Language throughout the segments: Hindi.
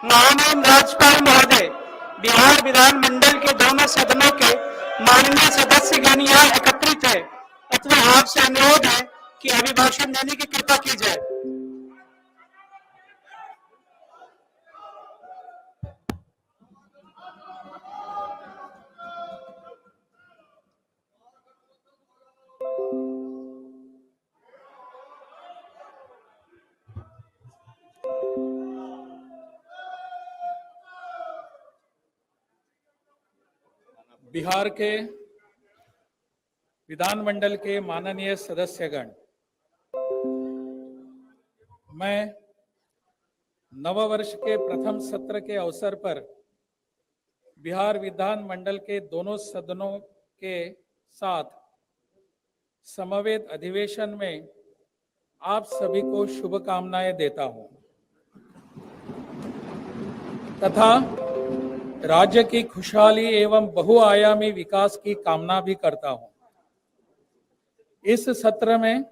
महामहिम राज्यपाल महोदय, बिहार विधानमंडल के दोनों सदनों के माननीय सदस्यगण यहाँ एकत्रित है अथवा आपसे अनुरोध है कि अभिभाषण देने की कृपा की जाए। बिहार के विधानमंडल के माननीय सदस्यगण, मैं नववर्ष के प्रथम सत्र के अवसर पर बिहार विधानमंडल के दोनों सदनों के साथ समवेत अधिवेशन में आप सभी को शुभकामनाएं देता हूं तथा राज्य की खुशहाली एवं बहुआयामी विकास की कामना भी करता हूं। इस सत्र में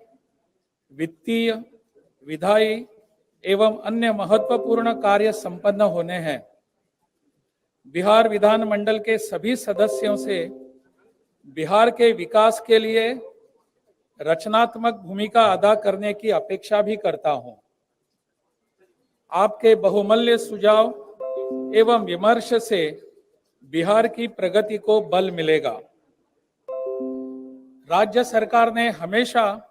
वित्तीय, विधायी एवं अन्य महत्वपूर्ण कार्य संपन्न होने हैं। बिहार विधानमंडल के सभी सदस्यों से बिहार के विकास के लिए रचनात्मक भूमिका अदा करने की अपेक्षा भी करता हूं। आपके बहुमूल्य सुझाव एवं विमर्श से बिहार की प्रगति को बल मिलेगा। राज्य सरकार ने हमेशा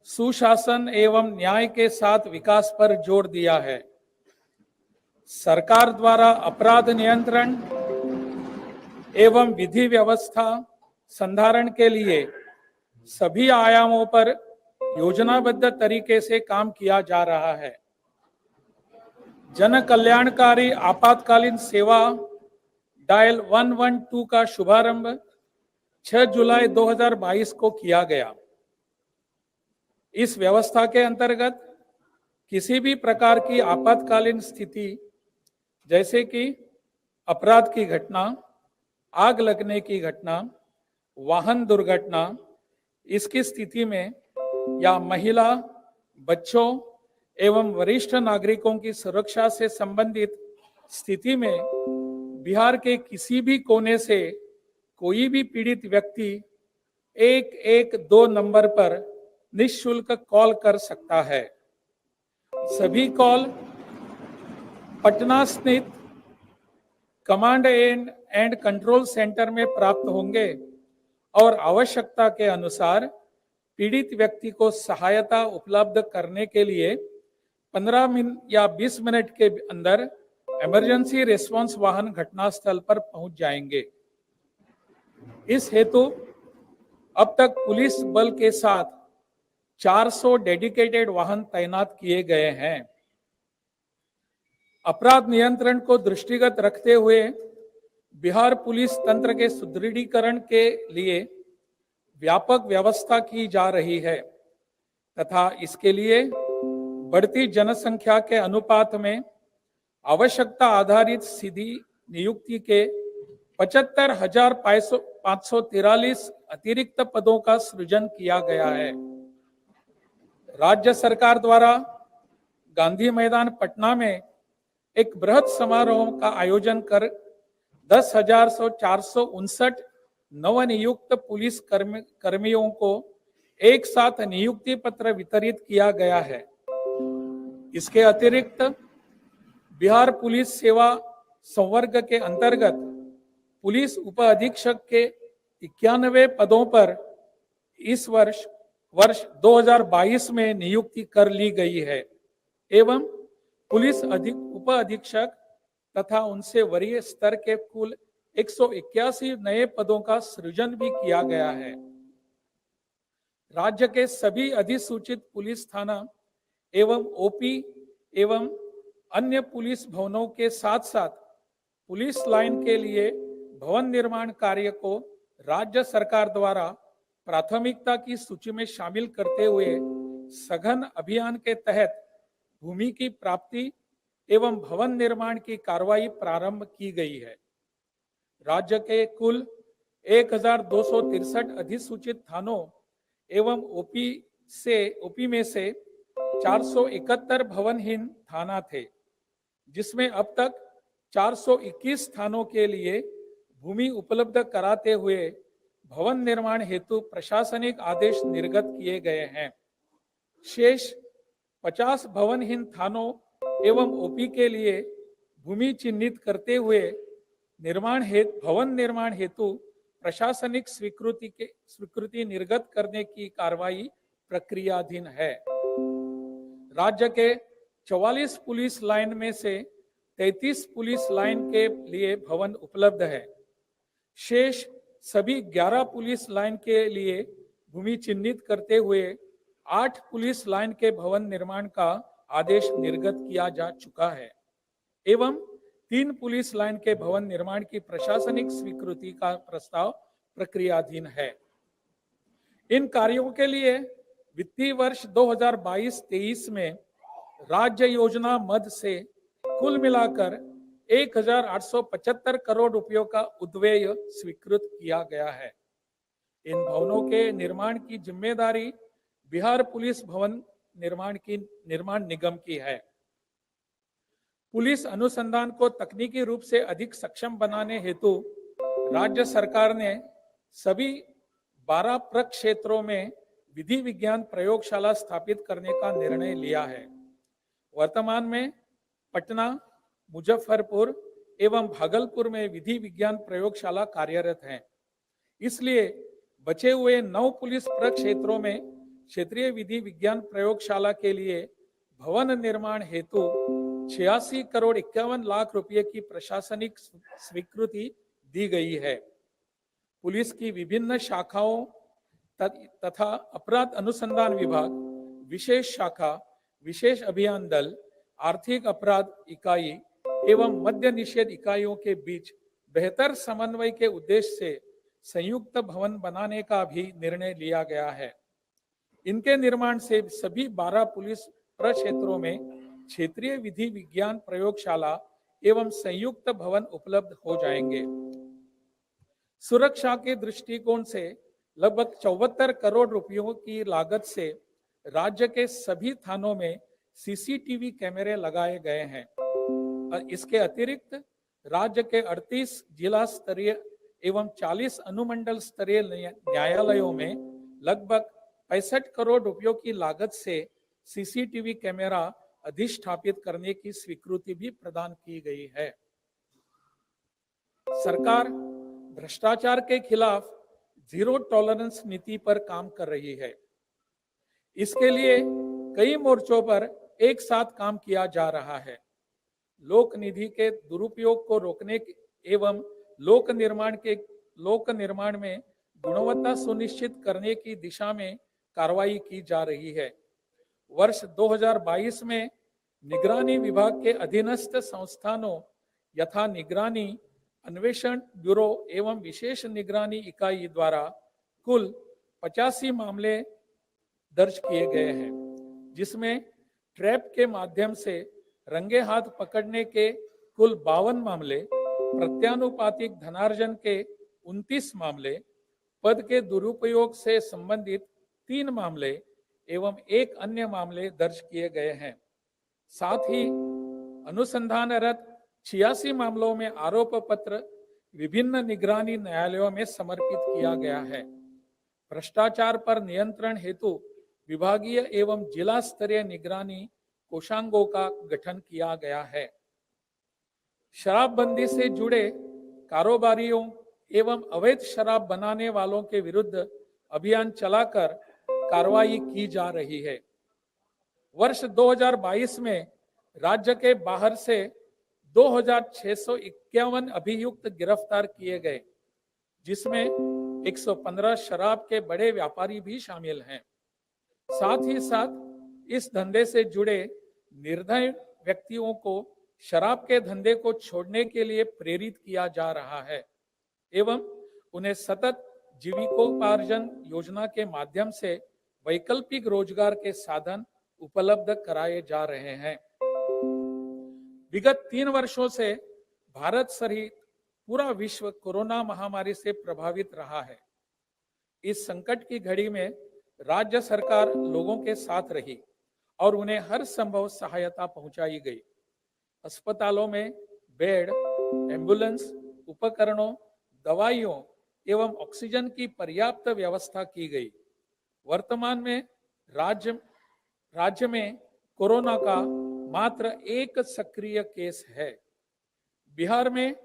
सुशासन एवं न्याय के साथ विकास पर जोर दिया है। सरकार द्वारा अपराध नियंत्रण एवं विधि व्यवस्था संधारण के लिए सभी आयामों पर योजनाबद्ध तरीके से काम किया जा रहा है। जन कल्याणकारी आपातकालीन सेवा डायल 112 का शुभारंभ 6 जुलाई 2022 को किया गया। इस व्यवस्था के अंतर्गत किसी भी प्रकार की आपातकालीन स्थिति जैसे कि अपराध की घटना, आग लगने की घटना, वाहन दुर्घटना, इसकी स्थिति में या महिला, बच्चों एवं वरिष्ठ नागरिकों की सुरक्षा से संबंधित स्थिति में बिहार के किसी भी कोने से कोई भी पीड़ित व्यक्ति 112 नंबर पर निःशुल्क कॉल कर सकता है। सभी कॉल पटना स्थित कमांड एंड कंट्रोल सेंटर में प्राप्त होंगे और आवश्यकता के अनुसार पीड़ित व्यक्ति को सहायता उपलब्ध करने के लिए 15 मिनट या 20 मिनट के अंदर इमरजेंसी रिस्पांस वाहन घटनास्थल पर पहुंच जाएंगे। इस हेतु अब तक पुलिस बल के साथ 400 डेडिकेटेड वाहन तैनात किए गए हैं। अपराध नियंत्रण को दृष्टिगत रखते हुए बिहार पुलिस तंत्र के सुदृढ़ीकरण के लिए व्यापक व्यवस्था की जा रही है तथा इसके लिए बढ़ती जनसंख्या के अनुपात में आवश्यकता आधारित सीधी नियुक्ति के 75,543 अतिरिक्त पदों का सृजन किया गया है। राज्य सरकार द्वारा गांधी मैदान पटना में एक बृहद समारोह का आयोजन कर 10,459 नवनियुक्त पुलिस कर्मियों को एक साथ नियुक्ति पत्र वितरित किया गया है। इसके अतिरिक्त बिहार पुलिस सेवा संवर्ग के अंतर्गत पुलिस उप अधीक्षक के 91 पदों पर इस वर्ष 2022 में नियुक्ति कर ली गई है एवं पुलिस उप अधीक्षक तथा उनसे वरीय स्तर के कुल 181 नए पदों का सृजन भी किया गया है। राज्य के सभी अधिसूचित पुलिस थाना एवं ओपी एवं अन्य पुलिस भवनों के साथ साथ पुलिस लाइन के लिए भवन निर्माण कार्य को राज्य सरकार द्वारा प्राथमिकता की सूची में शामिल करते हुए सघन अभियान के तहत भूमि की प्राप्ति एवं भवन निर्माण की कार्रवाई प्रारंभ की गई है। राज्य के कुल 1263 अधिसूचित थानों एवं ओपी में से 471 भवनहीन थाना थे। जिसमें अब तक 421 स्थानों के लिए भूमि उपलब्ध कराते हुए भवन निर्माण हेतु प्रशासनिक आदेश निर्गत किए गए हैं। शेष 50 भवनहीन थानों एवं ओपी के लिए भूमि चिन्हित करते हुए भवन निर्माण हेतु प्रशासनिक स्वीकृति निर्गत करने की कार्रवाई प्रक्रियाधीन है। राज्य के 44 पुलिस लाइन में से 33 पुलिस लाइन के लिए भवन उपलब्ध है। शेष सभी 11 पुलिस लाइन के लिए भूमि चिन्हित करते हुए 8 पुलिस लाइन के भवन निर्माण का आदेश निर्गत किया जा चुका है एवं 3 पुलिस लाइन के भवन निर्माण की प्रशासनिक स्वीकृति का प्रस्ताव प्रक्रियाधीन है। इन कार्यों के लिए वित्तीय वर्ष 2022-23 में राज्य योजना मद से कुल मिलाकर 1,875 करोड़ रुपयों का उद्व्यय स्वीकृत किया गया है। इन भवनों के निर्माण की जिम्मेदारी बिहार पुलिस भवन निर्माण निगम की है। पुलिस अनुसंधान को तकनीकी रूप से अधिक सक्षम बनाने हेतु राज्य सरकार ने सभी 12 प्रक्षेत्रों में विधि विज्ञान प्रयोगशाला स्थापित करने का निर्णय लिया है। वर्तमान में पटना, मुजफ्फरपुर एवं भागलपुर में विधि विज्ञान प्रयोगशाला कार्यरत हैं। इसलिए बचे हुए 9 पुलिस प्रक्षेत्रों में क्षेत्रीय विधि विज्ञान प्रयोगशाला के लिए भवन निर्माण हेतु 86 करोड़ 51 लाख रुपए की प्रशासनिक स्वीकृति दी गई है। पुलिस की विभिन्न शाखाओं तथा अपराध अनुसंधान विभाग, विशेष शाखा, विशेष अभियान दल, आर्थिक अपराध इकाई एवं मद्य निषेध इकाइयों के बीच बेहतर समन्वय के उद्देश्य से संयुक्त भवन बनाने का भी निर्णय लिया गया है। इनके निर्माण से सभी 12 पुलिस प्रक्षेत्रों में क्षेत्रीय विधि विज्ञान प्रयोगशाला एवं संयुक्त भवन उपलब्ध हो जाएंगे। सुरक्षा के दृष्टिकोण से लगभग 74 करोड़ रुपयों की लागत से राज्य के सभी थानों में सीसीटीवी कैमरे लगाए गए हैं और इसके अतिरिक्त राज्य के 38 जिला स्तरीय एवं 40 अनुमंडल स्तरीय न्यायालयों में लगभग 65 करोड़ रुपयों की लागत से सीसीटीवी कैमरा अधिष्ठापित करने की स्वीकृति भी प्रदान की गई है। सरकार भ्रष्टाचार के खिलाफ जीरो टॉलरेंस नीति पर काम कर रही है। इसके लिए कई मोर्चों पर एक साथ काम किया जा रहा है। लोक निधि के दुरुपयोग को रोकने एवं लोक निर्माण में गुणवत्ता सुनिश्चित करने की दिशा में कार्रवाई की जा रही है। वर्ष 2022 में निगरानी विभाग के अधीनस्थ संस्थानों यथा निगरानी, अन्वेषण ब्यूरो एवं विशेष निगरानी इकाई द्वारा कुल 85 मामले दर्ज किए गए हैं, जिसमें ट्रैप के माध्यम से रंगे हाथ पकड़ने के कुल 52 मामले, प्रत्यानुपातिक धनार्जन के 29 मामले, पद के दुरुपयोग से संबंधित 3 मामले एवं 1 अन्य मामले दर्ज किए गए हैं। साथ ही अनुसंधानरत 86 मामलों में आरोप पत्र विभिन्न निगरानी न्यायालयों में समर्पित किया गया है। भ्रष्टाचार पर नियंत्रण हेतु विभागीय एवं जिला स्तरीय निगरानी कोषांगों का गठन किया गया है। शराबबंदी से जुड़े कारोबारियों एवं अवैध शराब बनाने वालों के विरुद्ध अभियान चलाकर कार्रवाई की जा रही है। वर्ष 2022 में राज्य के बाहर से 2651 अभियुक्त गिरफ्तार किए गए, जिसमें 115 शराब के बड़े व्यापारी भी शामिल हैं। साथ ही साथ इस धंधे से जुड़े निर्दय व्यक्तियों को शराब के धंधे को छोड़ने के लिए प्रेरित किया जा रहा है एवं उन्हें सतत जीविकोपार्जन योजना के माध्यम से वैकल्पिक रोजगार के साधन उपलब्ध कराए जा रहे हैं। विगत 3 वर्षों से भारत सहित पूरा विश्व कोरोना महामारी से प्रभावित रहा है। इस संकट की घड़ी में राज्य सरकार लोगों के साथ रही और उन्हें हर संभव सहायता पहुंचाई गई। अस्पतालों में बेड, एम्बुलेंस, उपकरणों, दवाइयों एवं ऑक्सीजन की पर्याप्त व्यवस्था की गई। वर्तमान में राज्य राज्य में कोरोना का मात्र एक सक्रिय केस है। बिहार में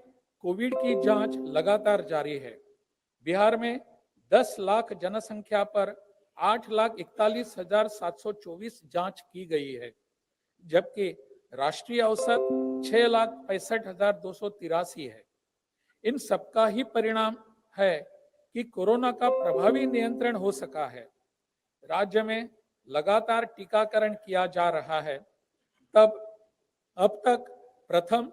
कोविड की जांच लगातार जारी है। बिहार में 10 लाख जनसंख्या पर 8,41,724 जांच की गई है, जबकि राष्ट्रीय औसत 6,65,283 है। इन सबका ही परिणाम है कि कोरोना का प्रभावी नियंत्रण हो सका है। राज्य में लगातार टीकाकरण किया जा रहा है। अब तक प्रथम,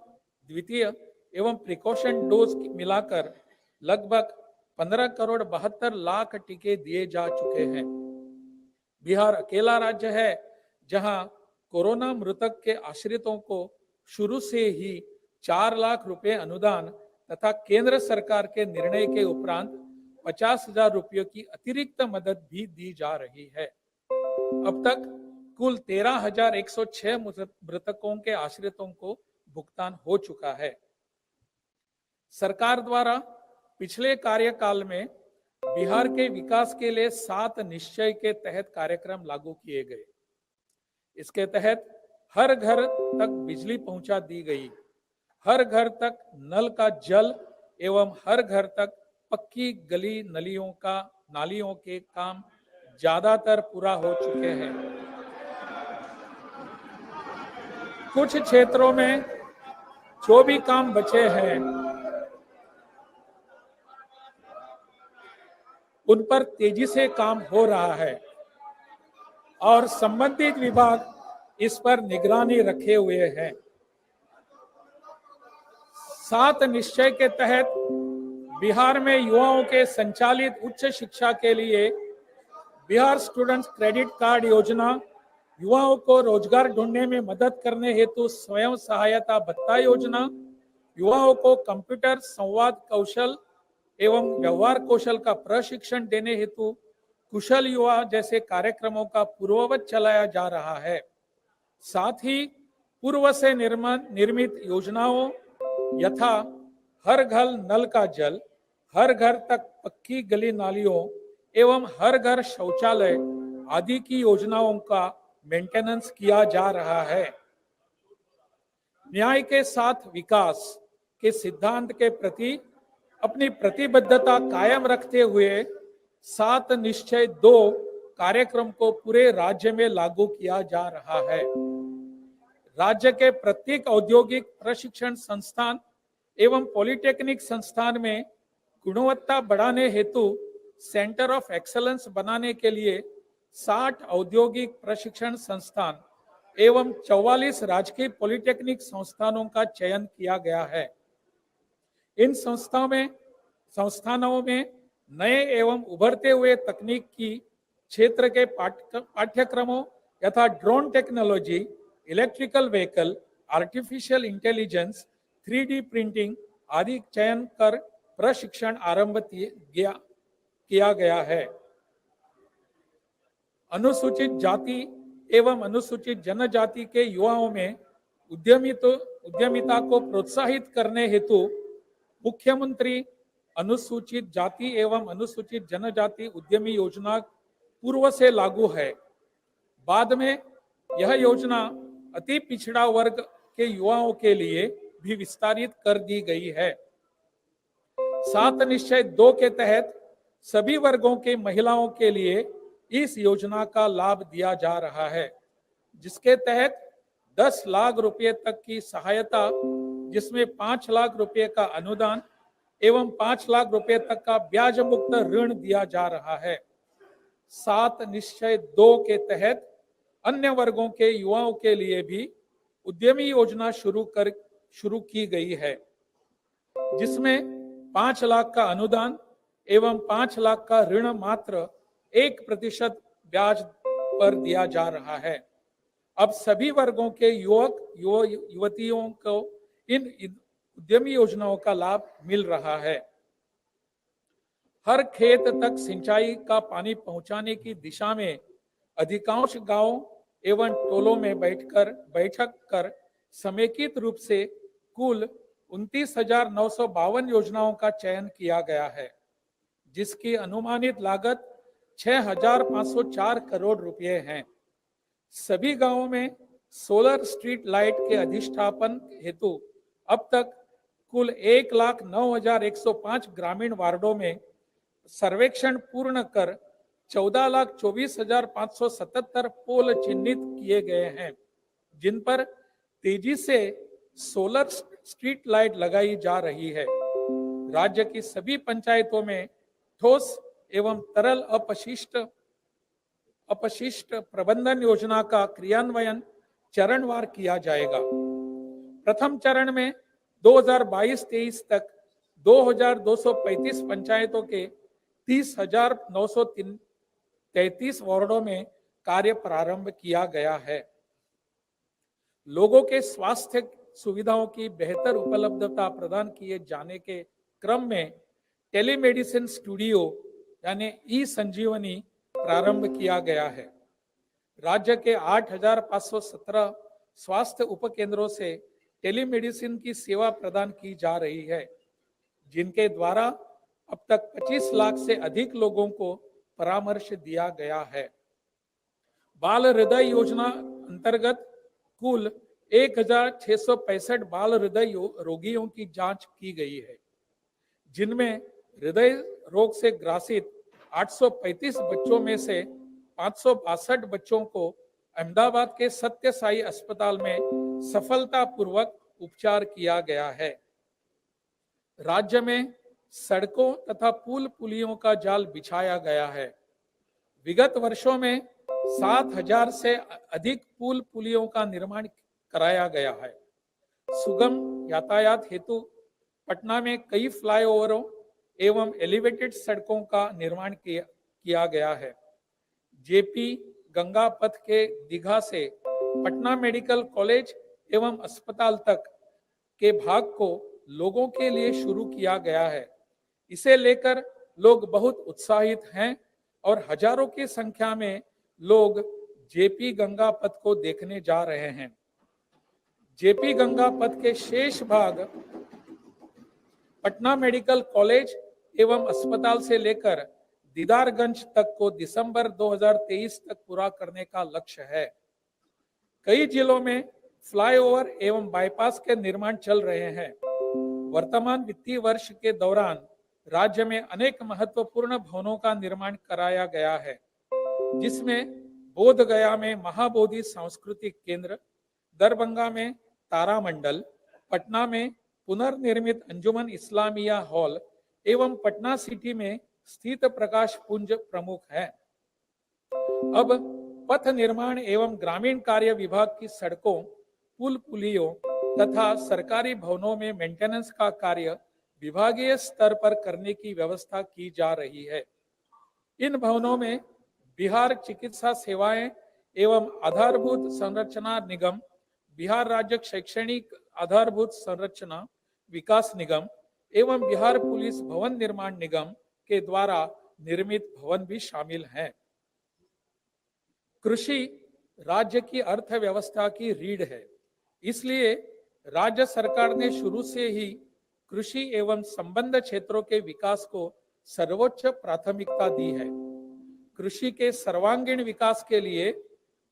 द्वितीय एवं प्रिकॉशन डोज मिलाकर लगभग 15,72,00,000 टीके दिए जा चुके हैं। बिहार अकेला राज्य है जहां कोरोना मृतक के आश्रितों को शुरू से ही 4 लाख रुपए अनुदान तथा केंद्र सरकार के निर्णय के उपरांत 50,000 रुपयों की अतिरिक्त मदद भी दी जा रही है। अब तक कुल 13,106 मृतकों के आश्रितों को भुगतान हो चुका है। सरकार द्वारा पिछले कार्यकाल में बिहार के विकास के लिए 7 निश्चय के तहत कार्यक्रम लागू किए गए। इसके तहत हर घर तक बिजली पहुंचा दी गई, हर घर तक नल का जल एवं हर घर तक पक्की गली नालियों के काम ज्यादातर पूरा हो चुके हैं। कुछ क्षेत्रों में जो भी काम बचे हैं उन पर तेजी से काम हो रहा है और संबंधित विभाग इस पर निगरानी रखे हुए हैं। 7 निश्चय के तहत बिहार में युवाओं के संचालित उच्च शिक्षा के लिए बिहार स्टूडेंट्स क्रेडिट कार्ड योजना, युवाओं को रोजगार ढूंढने में मदद करने हेतु स्वयं सहायता भत्ता योजना, युवाओं को कंप्यूटर संवाद कौशल एवं व्यवहार कौशल का प्रशिक्षण देने हेतु कुशल युवा जैसे कार्यक्रमों का पूर्ववत चलाया जा रहा है। साथ ही पूर्व से निर्मित योजनाओं यथा हर घर नल का जल, हर घर तक पक्की गली नालियों एवं हर घर शौचालय आदि की योजनाओं का मेंटेनेंस किया जा रहा है। न्याय के साथ विकास के सिद्धांत के प्रति अपनी प्रतिबद्धता कायम रखते हुए 7 निश्चय 2 कार्यक्रम को पूरे राज्य में लागू किया जा रहा है। राज्य के प्रत्येक औद्योगिक प्रशिक्षण संस्थान एवं पॉलिटेक्निक संस्थान में गुणवत्ता बढ़ाने हेतु सेंटर ऑफ एक्सेलेंस बनाने के लिए 60 औद्योगिक प्रशिक्षण संस्थान एवं 44 राजकीय पॉलिटेक्निक संस्थानों का चयन किया गया है। इन संस्थानों में नए एवं उभरते हुए तकनीक की क्षेत्र के पाठ्यक्रमों यथा drone technology, electrical vehicle, artificial intelligence, 3D printing आदि चयन कर प्रशिक्षण आरंभ किया गया है। अनुसूचित जाति एवं अनुसूचित जनजाति के युवाओं में उद्यमिता को प्रोत्साहित करने हेतु मुख्यमंत्री अनुसूचित जाति एवं अनुसूचित जनजाति उद्यमी योजना पूर्व से लागू है। बाद में यह योजना अति पिछड़ा वर्ग के युवाओं के लिए भी विस्तारित कर दी गई है। 7 निश्चय 2 के तहत सभी वर्गों के महिलाओं के लिए इस योजना का लाभ दिया जा रहा है, जिसके तहत 10 लाख रुपए तक की सहायता, जिसमें 5 लाख रुपए का अनुदान एवं 5 लाख रुपए तक का ब्याज मुक्त ऋण दिया जा रहा है। 7 निश्चय 2 के तहत अन्य वर्गों के युवाओं के लिए भी उद्यमी योजना शुरू की गई है, जिसमें 5 लाख का अनुदान एवं 5 लाख का ऋण मात्र 1% ब्याज पर दिया जा रहा है। अब सभी वर्गों के युवतियों को इन उद्यमी योजनाओं का लाभ मिल रहा है। हर खेत तक सिंचाई का पानी पहुंचाने की दिशा में अधिकांश गांवों एवं टोलों में बैठक कर समेकित रूप से कुल 29,952 योजनाओं का चयन किया गया है, जिसकी अनुमानित लागत 6,504 करोड़ रुपए है। सभी गांवों में सोलर स्ट्रीट लाइट के अधिष्ठापन हेतु अब तक कुल 1,09,105 ग्रामीण वार्डों में सर्वेक्षण पूर्ण कर 14,24,577 पोल चिन्हित किए गए हैं, जिन पर तेजी से सोलर स्ट्रीट लाइट लगाई जा रही है। राज्य की सभी पंचायतों में ठोस एवं तरल अपशिष्ट प्रबंधन योजना का क्रियान्वयन चरणवार किया जाएगा। प्रथम चरण में 2022-23 तक 2,235 पंचायतों के 30,933 वार्डों में कार्य प्रारंभ किया गया है। लोगों के स्वास्थ्य सुविधाओं की बेहतर उपलब्धता प्रदान किए जाने के क्रम में टेलीमेडिसिन स्टूडियो यानी ई संजीवनी प्रारंभ किया गया है। राज्य के 8,517 स्वास्थ्य उपकेंद्रों से टेलीमेडिसिन की सेवा प्रदान की जा रही है, जिनके द्वारा अब तक 25 लाख से अधिक लोगों को परामर्श दिया गया है। बाल हृदय योजना अंतर्गत कुल 1,665 बाल हृदय रोगियों की जांच की गई है, जिनमें हृदय रोग से ग्रसित 835 बच्चों में से 562 बच्चों को अहमदाबाद के सत्य साई अस्पताल में सफलतापूर्वक उपचार किया गया है। राज्य में सड़कों तथा पुल पुलियों का जाल बिछाया गया है। विगत वर्षों में 7,000 से अधिक पुल पुलियों का निर्माण कराया गया है। सुगम यातायात हेतु पटना में कई फ्लाईओवरों एवं एलिवेटेड सड़कों का निर्माण किया गया है। जेपी गंगा पथ के दीघा से पटना मेडिकल कॉलेज एवं अस्पताल तक के भाग को लोगों के लिए शुरू किया गया है। इसे लेकर लोग बहुत उत्साहित हैं और हजारों की संख्या में लोग जेपी गंगा पथ को देखने जा रहे हैं। जेपी गंगा पथ के शेष भाग पटना मेडिकल कॉलेज एवं अस्पताल से लेकर दीदारगंज तक को दिसंबर 2023 तक पूरा करने का लक्ष्य है। कई जिलों में फ्लाईओवर एवं बाईपास के निर्माण चल रहे हैं। वर्तमान वित्तीय वर्ष के दौरान राज्य में अनेक महत्वपूर्ण भवनों का निर्माण कराया गया है, जिसमें बोध गया में महाबोधि सांस्कृतिक केंद्र, दरभंगा में तारामंडल, पटना में पुनर्निर्मित अंजुमन इस्लामिया हॉल एवं पटना सिटी में स्थित प्रकाश पुंज प्रमुख है। अब पथ निर्माण एवं ग्रामीण कार्य विभाग की सड़कों, पुल पुलियों तथा सरकारी भवनों में मेंटेनेंस का कार्य विभागीय स्तर पर करने की व्यवस्था की जा रही है। इन भवनों में बिहार चिकित्सा सेवाएं एवं आधारभूत संरचना निगम, बिहार राज्य शैक्षणिक आधारभूत संरचना विकास निगम एवं बिहार पुलिस भवन निर्माण निगम के द्वारा निर्मित भवन भी शामिल हैं। कृषि राज्य की अर्थव्यवस्था की रीढ़ है, इसलिए राज्य सरकार ने शुरू से ही कृषि एवं संबद्ध क्षेत्रों के विकास को सर्वोच्च प्राथमिकता दी है। कृषि के सर्वांगीण विकास के लिए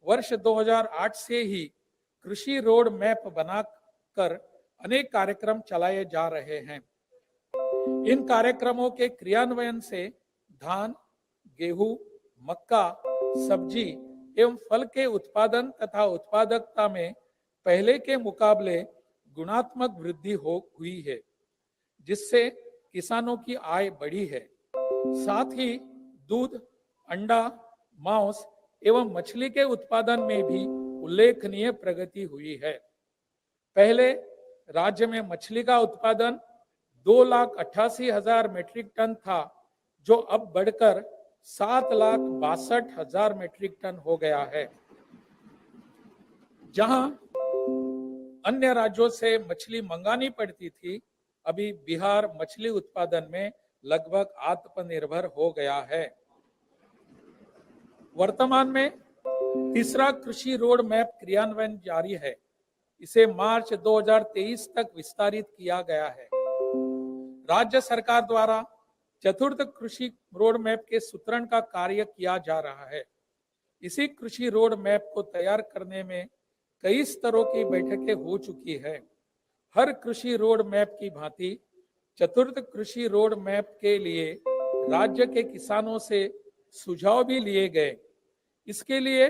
वर्ष 2008 से ही कृषि रोड मैप बनाकर अनेक कार्यक्रम चलाए जा रहे हैं। इन कार्यक्रमों के क्रियान्वयन से धान, गेहूं, मक्का, सब्जी एवं फल के उत्पादन तथा उत्पादकता में पहले के मुकाबले गुणात्मक वृद्धि हुई है, जिससे किसानों की आय बढ़ी है। साथ ही दूध, अंडा, मांस एवं मछली के उत्पादन में भी उल्लेखनीय प्रगति हुई है। पहले राज्य में मछली का उत्पादन 2,88,000 मीट्रिक टन था, जो अब बढ़कर 7,62,000 मीट्रिक टन हो गया है। जहां अन्य राज्यों से मछली मंगानी पड़ती थी, अभी बिहार मछली उत्पादन में लगभग आत्मनिर्भर हो गया है। वर्तमान में तीसरा कृषि रोड मैप क्रियान्वयन जारी है। इसे मार्च 2023 तक विस्तारित किया गया है। राज्य सरकार द्वारा चतुर्थ कृषि रोड मैप के सूत्रण का कार्य किया जा रहा है। इसी कृषि रोड मैप को तैयार करने में कई स्तरों की बैठकें हो चुकी है। हर कृषि रोड मैप की भांति चतुर्थ कृषि रोड मैप के लिए राज्य के किसानों से सुझाव भी लिए गए। इसके लिए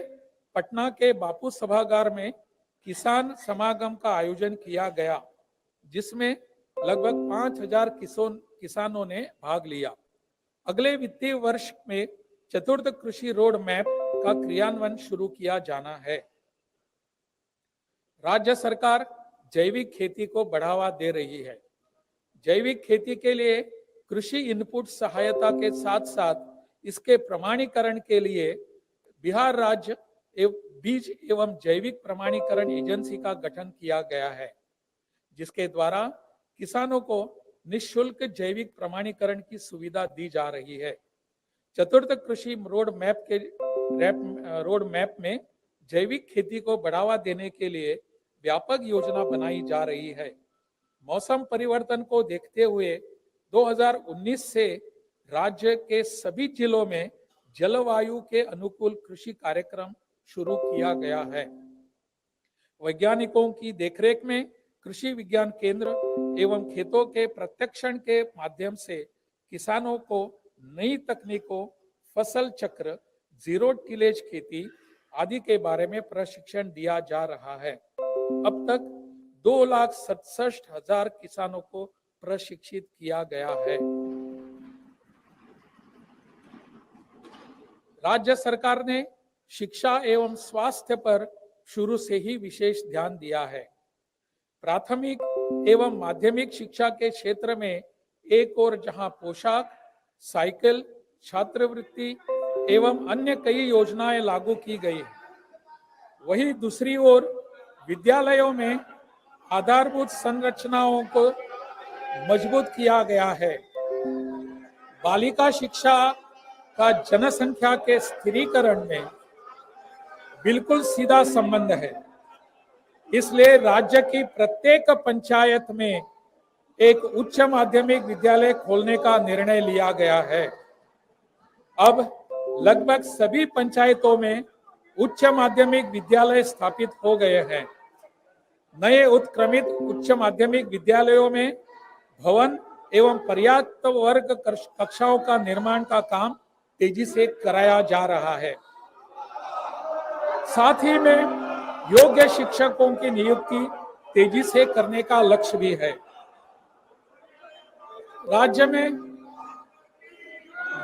पटना के बापू सभागार में किसान समागम का आयोजन किया गया, जिसमें लगभग 5000 किसानों ने भाग लिया। अगले वित्तीय वर्ष में चतुर्थ कृषि रोड मैप का क्रियान्वयन शुरू किया जाना है। राज्य सरकार जैविक खेती को बढ़ावा दे रही है। जैविक खेती के लिए कृषि इनपुट सहायता के साथ साथ इसके प्रमाणीकरण के लिए बिहार राज्य बीज एवं जैविक प्रमाणीकरण एजेंसी का गठन किया गया है, जिसके द्वारा किसानों को निःशुल्क जैविक प्रमाणीकरण की सुविधा दी जा रही है। चतुर्थ कृषि रोड मैप में जैविक खेती को बढ़ावा देने के लिए व्यापक योजना बनाई जा रही है। मौसम परिवर्तन को देखते हुए 2019 से राज्य के सभी जिलों में जलवायु के अनुकूल कृषि कार्यक्रम शुरू किया गया है। वैज्ञानिकों की देखरेख में कृषि विज्ञान केंद्र एवं खेतों के प्रशिक्षण के माध्यम से किसानों को नई तकनीकों, फसल चक्र, जीरो टिलेज खेती आदि के बारे में प्रशिक्षण दिया जा रहा है। अब तक 2,67,000 किसानों को प्रशिक्षित किया गया है। राज्य सरकार ने शिक्षा एवं स्वास्थ्य पर शुरू से ही विशेष ध्यान दिया है। प्राथमिक एवं माध्यमिक शिक्षा के क्षेत्र में एक और जहां पोशाक, साइकिल, छात्रवृत्ति एवं अन्य कई योजनाएं लागू की गई है, वहीं दूसरी ओर विद्यालयों में आधारभूत संरचनाओं को मजबूत किया गया है। बालिका शिक्षा का जनसंख्या के स्थिरीकरण में बिल्कुल सीधा संबंध है। इसलिए राज्य की प्रत्येक पंचायत में एक उच्च माध्यमिक विद्यालय खोलने का निर्णय लिया गया है। अब लगभग सभी पंचायतों में उच्च माध्यमिक विद्यालय स्थापित हो गए हैं। नए उत्क्रमित उच्च माध्यमिक विद्यालयों में भवन एवं पर्याप्त वर्ग कक्षाओं का निर्माण का काम तेजी से कराया जा रहा है। साथ ही में योग्य शिक्षकों की नियुक्ति तेजी से करने का लक्ष्य भी है। राज्य में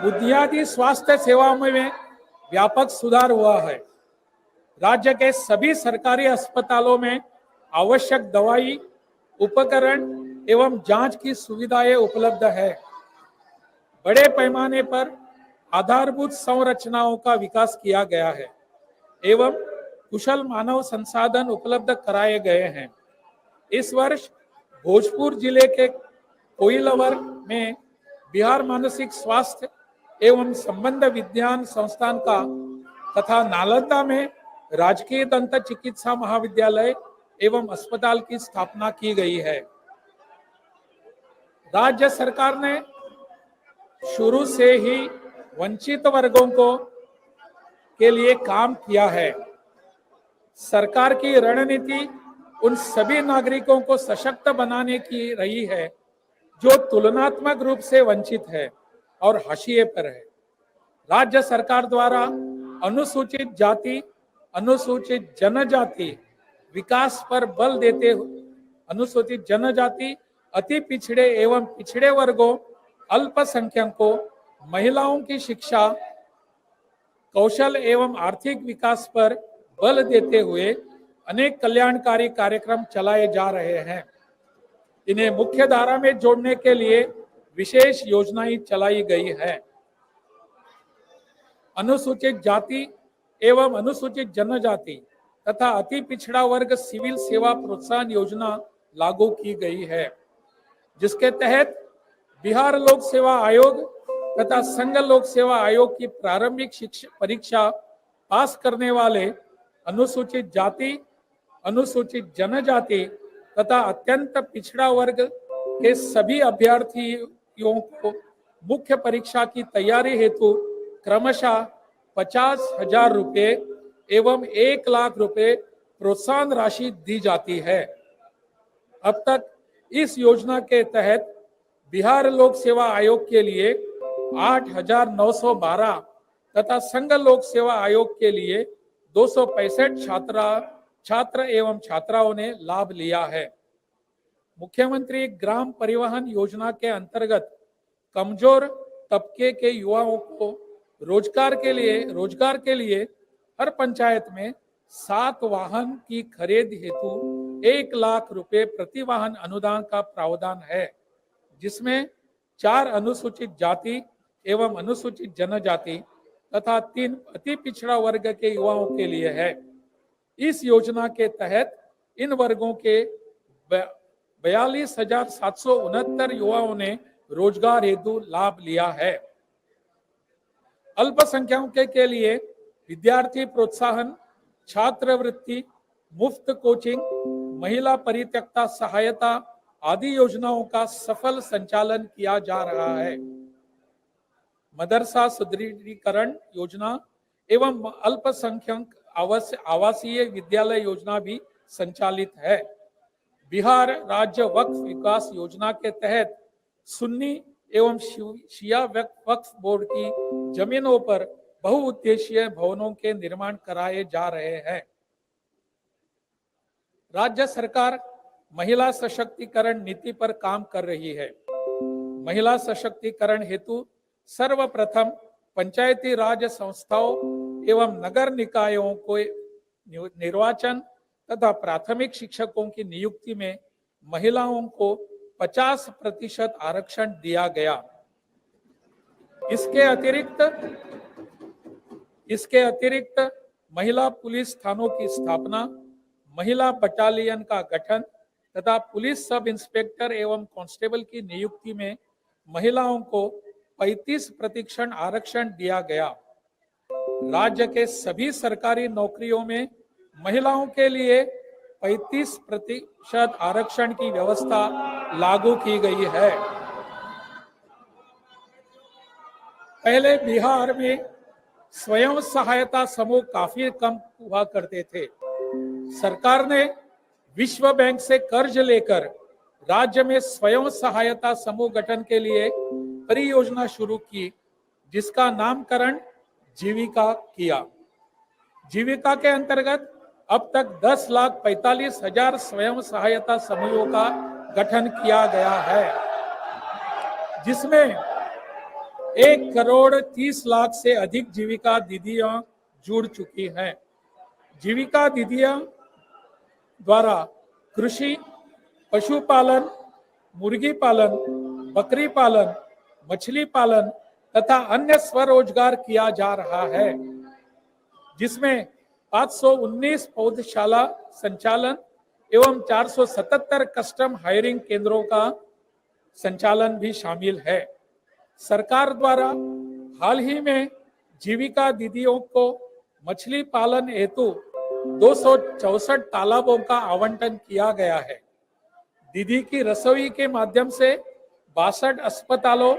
बुनियादी स्वास्थ्य सेवाओं में व्यापक सुधार हुआ है। राज्य के सभी सरकारी अस्पतालों में आवश्यक दवाई, उपकरण एवं जांच की सुविधाएं उपलब्ध है। बड़े पैमाने पर आधारभूत संरचनाओं का विकास किया गया है एवं कुशल मानव संसाधन उपलब्ध कराए गए हैं। इस वर्ष भोजपुर जिले के कोइलवर में बिहार मानसिक स्वास्थ्य एवं संबंध विज्ञान संस्थान का तथा नालंदा में राजकीय दंत चिकित्सा महाविद्यालय एवं अस्पताल की स्थापना की गई है। राज्य सरकार ने शुरू से ही वंचित वर्गों को के लिए काम किया है। सरकार की रणनीति उन सभी नागरिकों को सशक्त बनाने की रही है जो तुलनात्मक रूप से वंचित है और हाशिए पर है। राज्य सरकार द्वारा अनुसूचित जाति, अनुसूचित जनजाति विकास पर बल देते हुए अनुसूचित जनजाति, अति पिछड़े एवं पिछड़े वर्गों, अल्पसंख्यकों, महिलाओं की शिक्षा, कौशल एवं आर्थिक विकास पर बल देते हुए अनेक कल्याणकारी कार्यक्रम चलाए जा रहे हैं। इन्हें मुख्य धारा में जोड़ने के लिए विशेष योजनाएं चलाई गई है। अनुसूचित जाति एवं अनुसूचित जनजाति तथा अति पिछड़ा वर्ग सिविल सेवा प्रोत्साहन योजना लागू की गई है, जिसके तहत बिहार लोक सेवा आयोग तथा संघ लोक सेवा आयोग की प्रारंभिक शिक्षा परीक्षा पास करने वाले अनुसूचित जाति अनुसूचित जनजाति तथा अत्यंत पिछड़ा वर्ग के सभी अभ्यर्थियों को मुख्य परीक्षा की तैयारी हेतु क्रमशः 50,000 रुपये एवं 1,00,000 रुपये प्रोत्साहन राशि दी जाती है। अब तक इस योजना के तहत बिहार लोक सेवा आयोग के लिए 8,912 तथा संघ लोक सेवा आयोग के लिए 265 छात्र एवं छात्राओं ने लाभ लिया है। मुख्यमंत्री ग्राम परिवहन योजना के अंतर्गत कमजोर तबके के युवाओं को रोजगार के लिए हर पंचायत में 7 वाहन की खरीद हेतु 1,00,000 रुपए प्रति वाहन अनुदान का प्रावधान है, जिसमें 4 अनुसूचित जाति एवं अनुसूचित जनजाति तथा 3 अति पिछड़ा वर्ग के युवाओं के लिए है। इस योजना के तहत इन वर्गों के 42,769 युवाओं ने रोजगार हेतु लाभ लिया है। अल्पसंख्यकों के लिए विद्यार्थी प्रोत्साहन, छात्रवृत्ति, मुफ्त कोचिंग, महिला परित्यक्ता सहायता आदि योजनाओं का सफल संचालन किया जा रहा है। मदरसा सुदृढ़ीकरण योजना एवं अल्पसंख्यक आवासीय विद्यालय योजना भी संचालित है। बिहार राज्य वक्फ विकास योजना के तहत सुन्नी एवं शिया वक्फ बोर्ड की जमीनों पर बहुउद्देशीय भवनों के निर्माण कराए जा रहे हैं। राज्य सरकार महिला सशक्तिकरण नीति पर काम कर रही है। महिला सशक्तिकरण हेतु सर्वप्रथम पंचायती राज संस्थाओं एवं नगर निकायों को निर्वाचन तथा प्राथमिक शिक्षकों की नियुक्ति में महिलाओं को 50% आरक्षण दिया गया। इसके अतिरिक्त महिला पुलिस थानों की स्थापना, महिला बटालियन का गठन तथा पुलिस सब इंस्पेक्टर एवं कांस्टेबल की नियुक्ति में महिलाओं को 35% आरक्षण दिया गया। राज्य के सभी सरकारी नौकरियों में महिलाओं के लिए 35% आरक्षण की व्यवस्था लागू की गई है। पहले बिहार में स्वयं सहायता समूह काफी कम हुआ करते थे। सरकार ने विश्व बैंक से कर्ज लेकर राज्य में स्वयं सहायता समूह गठन के लिए परियोजना शुरू की, जिसका नामकरण जीविका किया। जीविका के अंतर्गत अब तक 10,45,000 स्वयं सहायता समूहों का गठन किया गया है, जिसमें 1,30,00,000 से अधिक जीविका दीदियां जुड़ चुकी हैं। जीविका दीदियां द्वारा कृषि, पशुपालन, मुर्गी पालन, बकरी पालन, मछली पालन तथा अन्य स्वरोजगार किया जा रहा है, जिसमें 519 पौधशाला संचालन एवं 477 कस्टम हायरिंग केंद्रों का संचालन भी शामिल है। सरकार द्वारा हाल ही में जीविका दीदियों को मछली पालन हेतु 264 तालाबों का आवंटन किया गया है। दीदी की रसोई के माध्यम से 62 अस्पतालों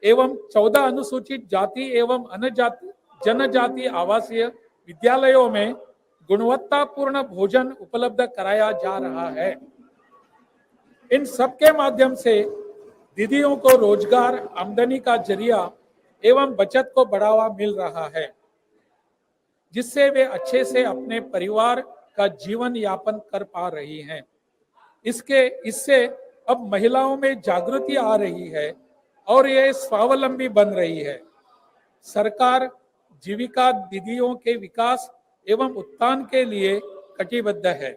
एवं 14 अनुसूचित जाति एवं जनजाति आवासीय विद्यालयों में गुणवत्तापूर्ण भोजन उपलब्ध कराया जा रहा है। इन सब के माध्यम से दीदियों को रोजगार, आमदनी का जरिया एवं बचत को बढ़ावा मिल रहा है, जिससे वे अच्छे से अपने परिवार का जीवन यापन कर पा रही हैं। इससे अब महिलाओं में जागृति आ रही है और ये स्वावलंबी बन रही है। सरकार जीविका दीदियों के विकास एवं उत्थान के लिए कटिबद्ध है।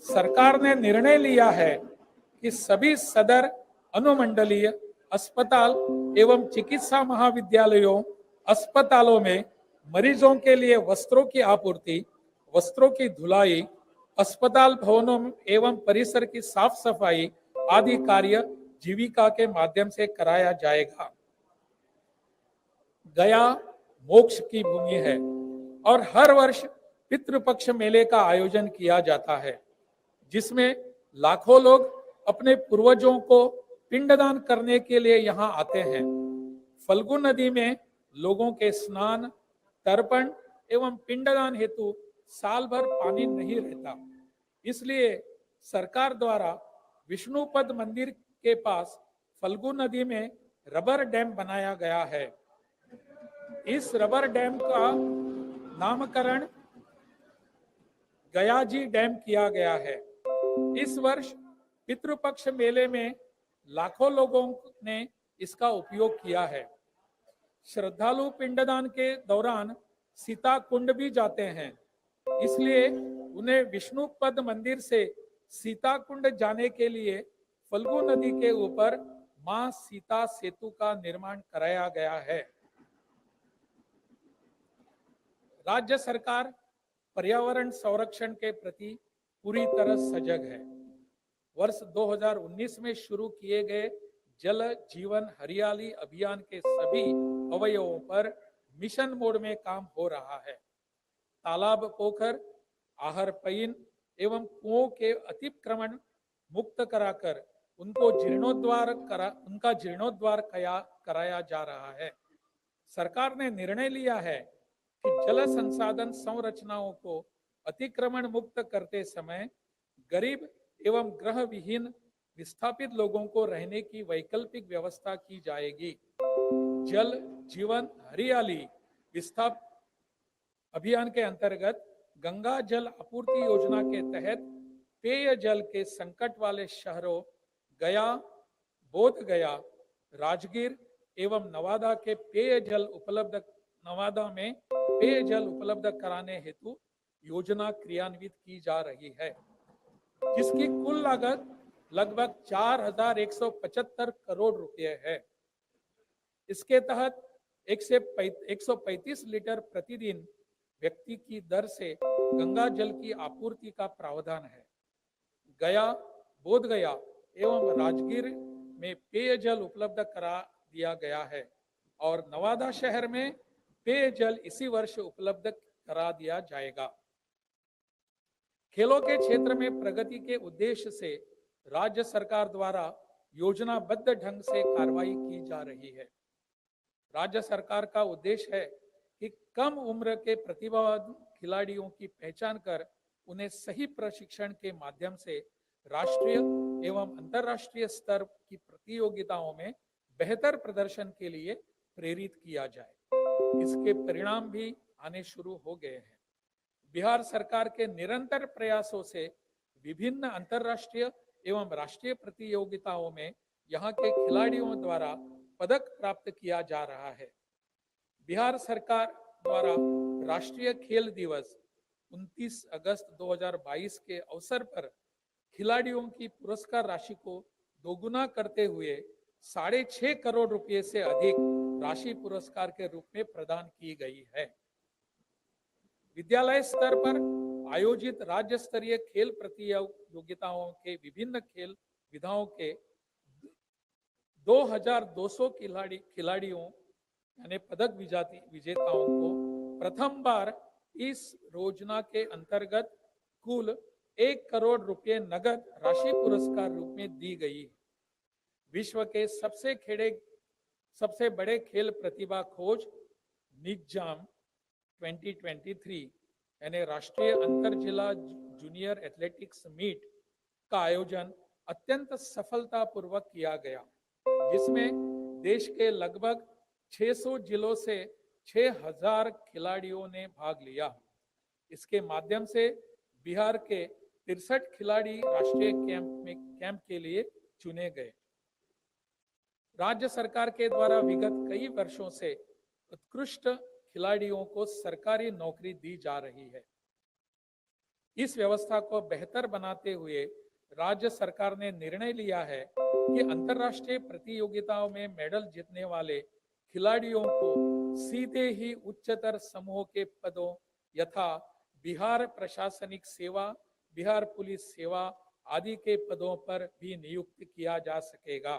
सरकार ने निर्णय लिया है कि सभी सदर अनुमंडलीय अस्पताल एवं चिकित्सा महाविद्यालयों, अस्पतालों में मरीजों के लिए वस्त्रों की आपूर्ति, वस्त्रों की धुलाई, अस्पताल भवनों एवं परिसर की साफ सफाई आदि कार्य जीविका के माध्यम से कराया जाएगा। गया मोक्ष की भूमि है और हर वर्ष पितृपक्ष मेले का आयोजन किया जाता है, जिसमें लाखों लोग अपने पूर्वजों को पिंडदान करने के लिए यहाँ आते हैं। फल्गु नदी में लोगों के स्नान, तर्पण एवं पिंडदान हेतु साल भर पानी नहीं रहता, इसलिए सरकार द्वारा विष्णुपद मंदिर के पास फल्गु नदी में रबर डैम बनाया गया है। इस रबर डैम का नामकरण गयाजी डैम किया गया है। इस वर्ष पितृपक्ष मेले में लाखों लोगों ने इसका उपयोग किया है। श्रद्धालु पिंडदान के दौरान सीता कुंड भी जाते हैं, इसलिए उन्हें विष्णुपद मंदिर से सीता कुंड जाने के लिए फल्गु नदी के ऊपर मां सीता सेतु का निर्माण कराया गया है। राज्य सरकार पर्यावरण संरक्षण के प्रति पूरी तरह सजग है। वर्ष 2019 में शुरू किए गए जल जीवन हरियाली अभियान के सभी अवयवों पर मिशन मोड में काम हो रहा है। तालाब, पोखर, आहर पईन एवं कुओं के अतिक्रमण मुक्त कराकर उनका जीर्णोद्धार कराया जा रहा है। सरकार ने निर्णय लिया है कि जल संसाधन संरचनाओं को अतिक्रमण मुक्त करते समय गरीब एवं गृह विहीन विस्थापित लोगों को रहने की वैकल्पिक व्यवस्था की जाएगी। जल जीवन हरियाली विस्थाप अभियान के अंतर्गत गंगा जल आपूर्ति योजना के तहत पेय जल के संकट वाले शहरों गया, बोध गया, राजगीर एवं नवादा में पेय जल उपलब्ध कराने हेतु योजना क्रियान्वित की जा रही है, जिसकी कुल लागत लगभग 4,175 करोड़ रुपए है। इसके तहत 135 लीटर प्रतिदिन व्यक्ति की दर से गंगा जल की आपूर्ति का प्रावधान है। गया, बोध गया एवं राजगीर में पेयजल उपलब्ध करा दिया गया है और नवादा शहर में पेयजल इसी वर्ष उपलब्ध करा दिया जाएगा। खेलों के क्षेत्र में प्रगति के उद्देश्य से राज्य सरकार द्वारा योजनाबद्ध ढंग से कार्रवाई की जा रही है। राज्य सरकार का उद्देश्य है कि कम उम्र के प्रतिभावान खिलाड़ियों की पहचान कर उन्हें सही प्रशिक्षण के माध्यम से राष्ट्रीय एवं अंतर्राष्ट्रीय स्तर की प्रतियोगिताओं में बेहतर प्रदर्शन के लिए प्रेरित किया जाए। इसके परिणाम भी आने शुरू हो गए हैं। बिहार सरकार के निरंतर प्रयासों से विभिन्न अंतर्राष्ट्रीय एवं राष्ट्रीय प्रतियोगिताओं में यहाँ के खिलाड़ियों द्वारा पदक प्राप्त किया जा रहा है। बिहार सरकार द्वारा राष्ट्रीय खेल दिवस 29 अगस्त 2022 के अवसर पर खिलाड़ियों की पुरस्कार राशि को दोगुना करते हुए 6.5 करोड़ रुपए से अधिक राशि पुरस्कार के रूप में प्रदान की गई है। विद्यालय स्तर पर आयोजित राज्य स्तरीय खेल प्रतियोगिताओं के विभिन्न खेल विधाओं के 2200 खिलाड़ियों यानी पदक विजेताओं को प्रथम बार इस योजना के अंतर्गत कुल 1 करोड़ रुपए नगद राशि पुरस्कार रूप में दी गई। विश्व के सबसे बड़े खेल प्रतिभा खोज निगजाम 2023 यानी राष्ट्रीय अंतर जिला जूनियर एथलेटिक्स मीट का आयोजन अत्यंत सफलतापूर्वक किया गया, जिसमें देश के लगभग 600 जिलों से 6000 खिलाड़ियों ने भाग लिया। इसके माध्यम से बिहार के 63 खिलाड़ी राष्ट्रीय कैंप के लिए चुने गए। राज्य सरकार के द्वारा विगत कई वर्षों से उत्कृष्ट खिलाड़ियों को सरकारी नौकरी दी जा रही है। इस व्यवस्था को बेहतर बनाते हुए राज्य सरकार ने निर्णय लिया है कि अंतर्राष्ट्रीय प्रतियोगिताओं में मेडल जीतने वाले खिलाड़ियों को सीधे ही उच्चतर समूह के पदों यथा बिहार प्रशासनिक सेवा, बिहार पुलिस सेवा आदि के पदों पर भी नियुक्त किया जा सकेगा।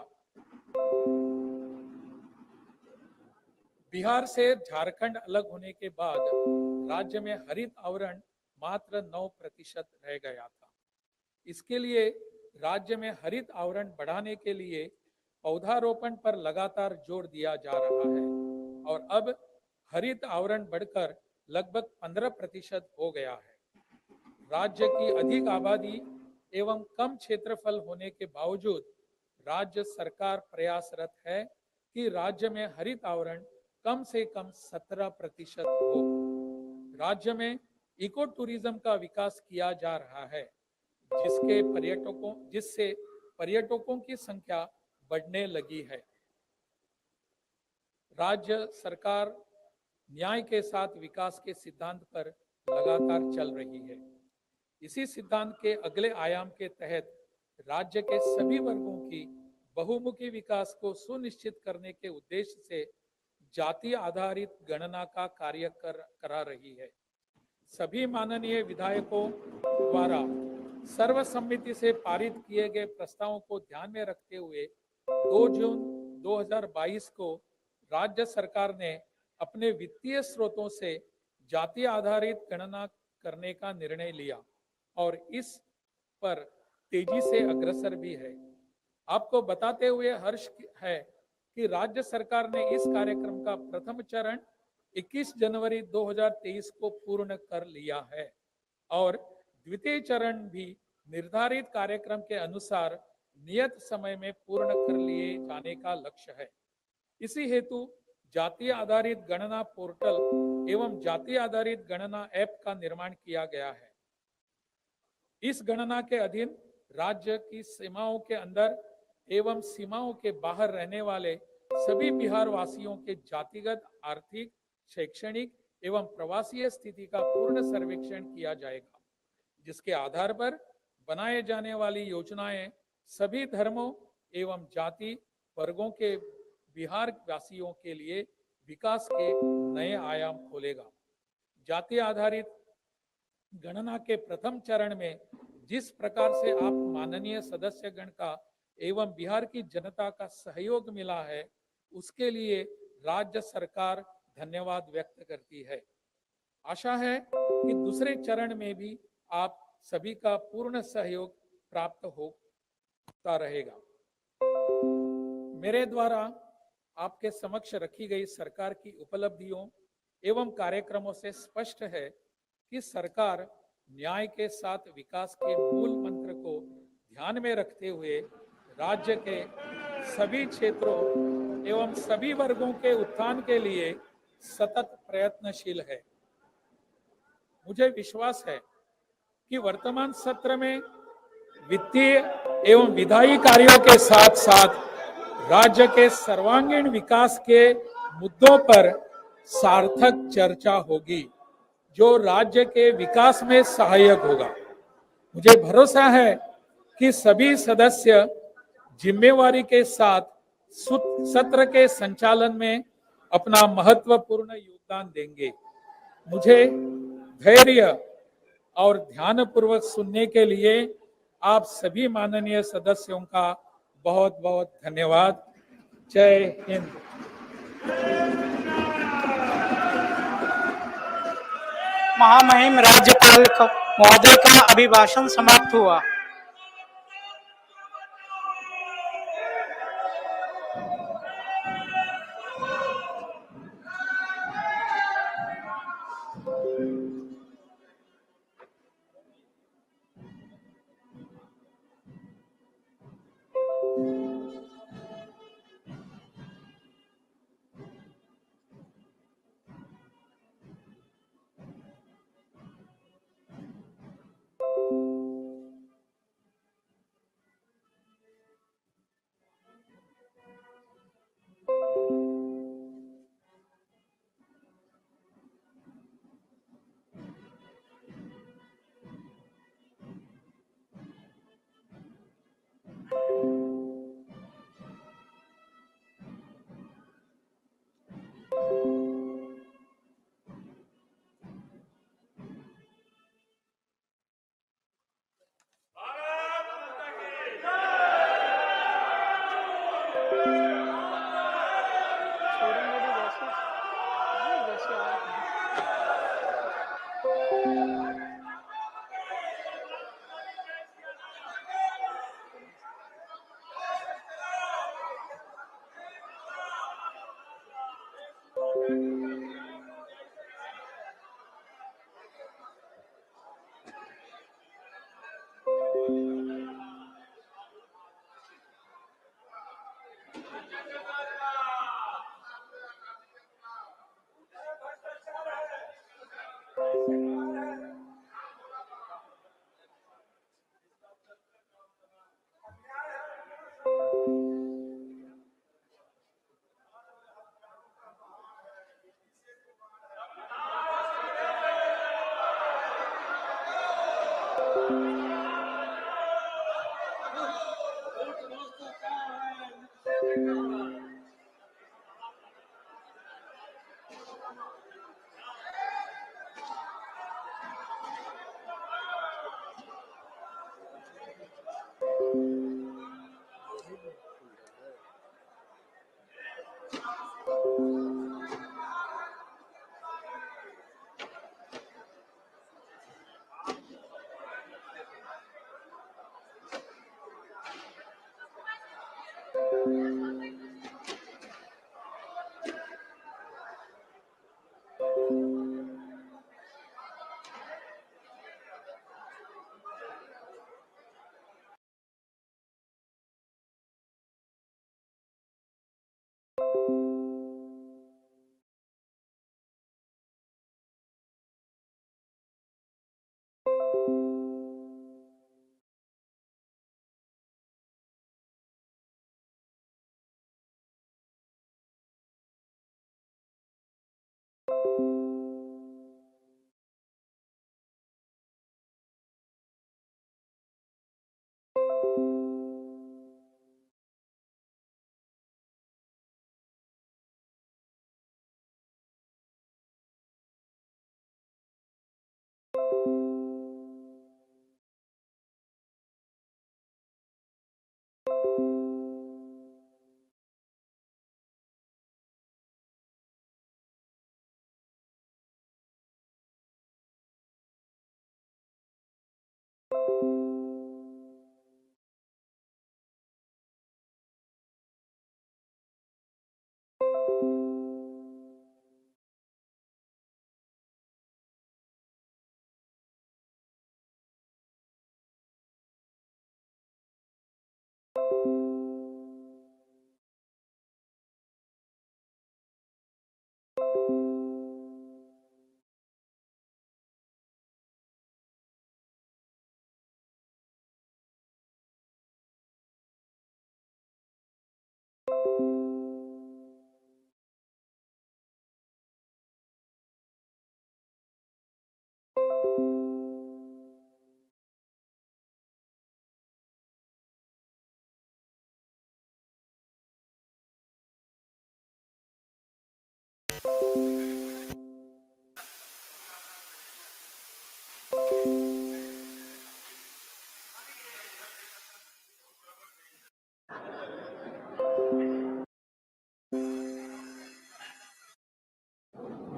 बिहार से झारखंड अलग होने के बाद राज्य में हरित आवरण मात्र 9% रह गया था। इसके लिए राज्य में हरित आवरण बढ़ाने के लिए पौधारोपण पर लगातार जोर दिया जा रहा है और अब हरित आवरण बढ़कर लगभग 15% हो गया है। राज्य की अधिक आबादी एवं कम क्षेत्रफल होने के बावजूद राज्य सरकार प्रयासरत है कि राज्य में हरित आवरण कम से कम 17% हो। राज्य में इको टूरिज्म का विकास किया जा रहा है, जिससे पर्यटकों की संख्या बढ़ने लगी है। राज्य सरकार न्याय के साथ विकास के सिद्धांत पर लगातार चल रही है। इसी सिद्धांत के अगले आयाम के तहत राज्य के सभी वर्गों की बहुमुखी विकास को सुनिश्चित करने के उद्देश्य से जाति आधारित गणना का कार्य करा रही है। सभी माननीय विधायकों द्वारा सर्वसम्मति से पारित किए गए प्रस्तावों को ध्यान में रखते हुए 2 जून 2022 को राज्य सरकार ने अपने वित्तीय स्रोतों से जाति आधारित गणना करने का निर्णय लिया और इस पर तेजी से अग्रसर भी है। आपको बताते हुए हर्ष है कि राज्य सरकार ने इस कार्यक्रम का प्रथम चरण 21 जनवरी 2023 को पूर्ण कर लिया है और द्वितीय चरण भी निर्धारित कार्यक्रम के अनुसार नियत समय में पूर्ण कर लिए जाने का लक्ष्य है। इसी हेतु जाति आधारित गणना पोर्टल एवं जाति आधारित गणना ऐप का निर्माण किया गया है। इस गणना के अधीन राज्य की सीमाओं के अंदर एवं सीमाओं के बाहर रहने वाले सभी बिहार वासियों के जातिगत, आर्थिक, शैक्षणिक एवं प्रवासीय स्थिति का पूर्ण सर्वेक्षण किया जाएगा, जिसके आधार पर बनाए जाने वाली योजनाएं सभी धर्मों एवं जाति वर्गों के बिहार वासियों के लिए विकास के नए आयाम खोलेगा। जाति आधारित गणना के प्रथम चरण में जिस प्रकार से आप माननीय सदस्यगण का एवं बिहार की जनता का सहयोग मिला है, उसके लिए राज्य सरकार धन्यवाद व्यक्त करती है। आशा है कि दूसरे चरण में भी आप सभी का पूर्ण सहयोग प्राप्त होता रहेगा। मेरे द्वारा आपके समक्ष रखी गई सरकार की उपलब्धियों एवं कार्यक्रमों से स्पष्ट है कि सरकार न्याय के साथ विकास के मूल मंत्र को ध्यान में रखते हुए राज्य के सभी क्षेत्रों एवं सभी वर्गों के उत्थान के लिए सतत प्रयत्नशील है। मुझे विश्वास है कि वर्तमान सत्र में वित्तीय एवं विधायी कार्यों के साथ साथ राज्य के सर्वांगीण विकास के मुद्दों पर सार्थक चर्चा होगी, जो राज्य के विकास में सहायक होगा। मुझे भरोसा है कि सभी सदस्य जिम्मेवारी के साथ सत्र के संचालन में अपना महत्वपूर्ण योगदान देंगे। मुझे धैर्य और ध्यानपूर्वक सुनने के लिए आप सभी माननीय सदस्यों का बहुत बहुत धन्यवाद। जय हिंद। महामहिम राज्यपाल महोदय का अभिभाषण समाप्त हुआ।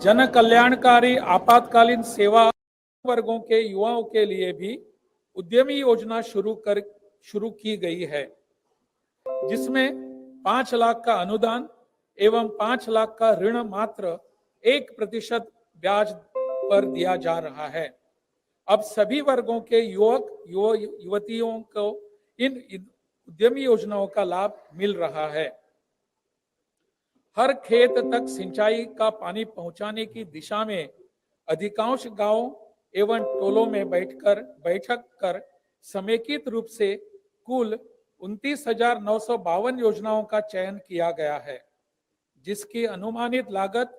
जन कल्याणकारी आपातकालीन सेवा वर्गों के युवाओं के लिए भी उद्यमी योजना शुरू की गई है, जिसमें 5 लाख का अनुदान एवं 5 लाख का ऋण मात्र 1% ब्याज पर दिया जा रहा है। अब सभी वर्गों के युवतियों को इन उद्यमी योजनाओं का लाभ मिल रहा है। हर खेत तक सिंचाई का पानी पहुंचाने की दिशा में अधिकांश गांवों एवं टोलों में बैठक कर समेकित रूप से कुल 29,952 योजनाओं का चयन किया गया है, जिसकी अनुमानित लागत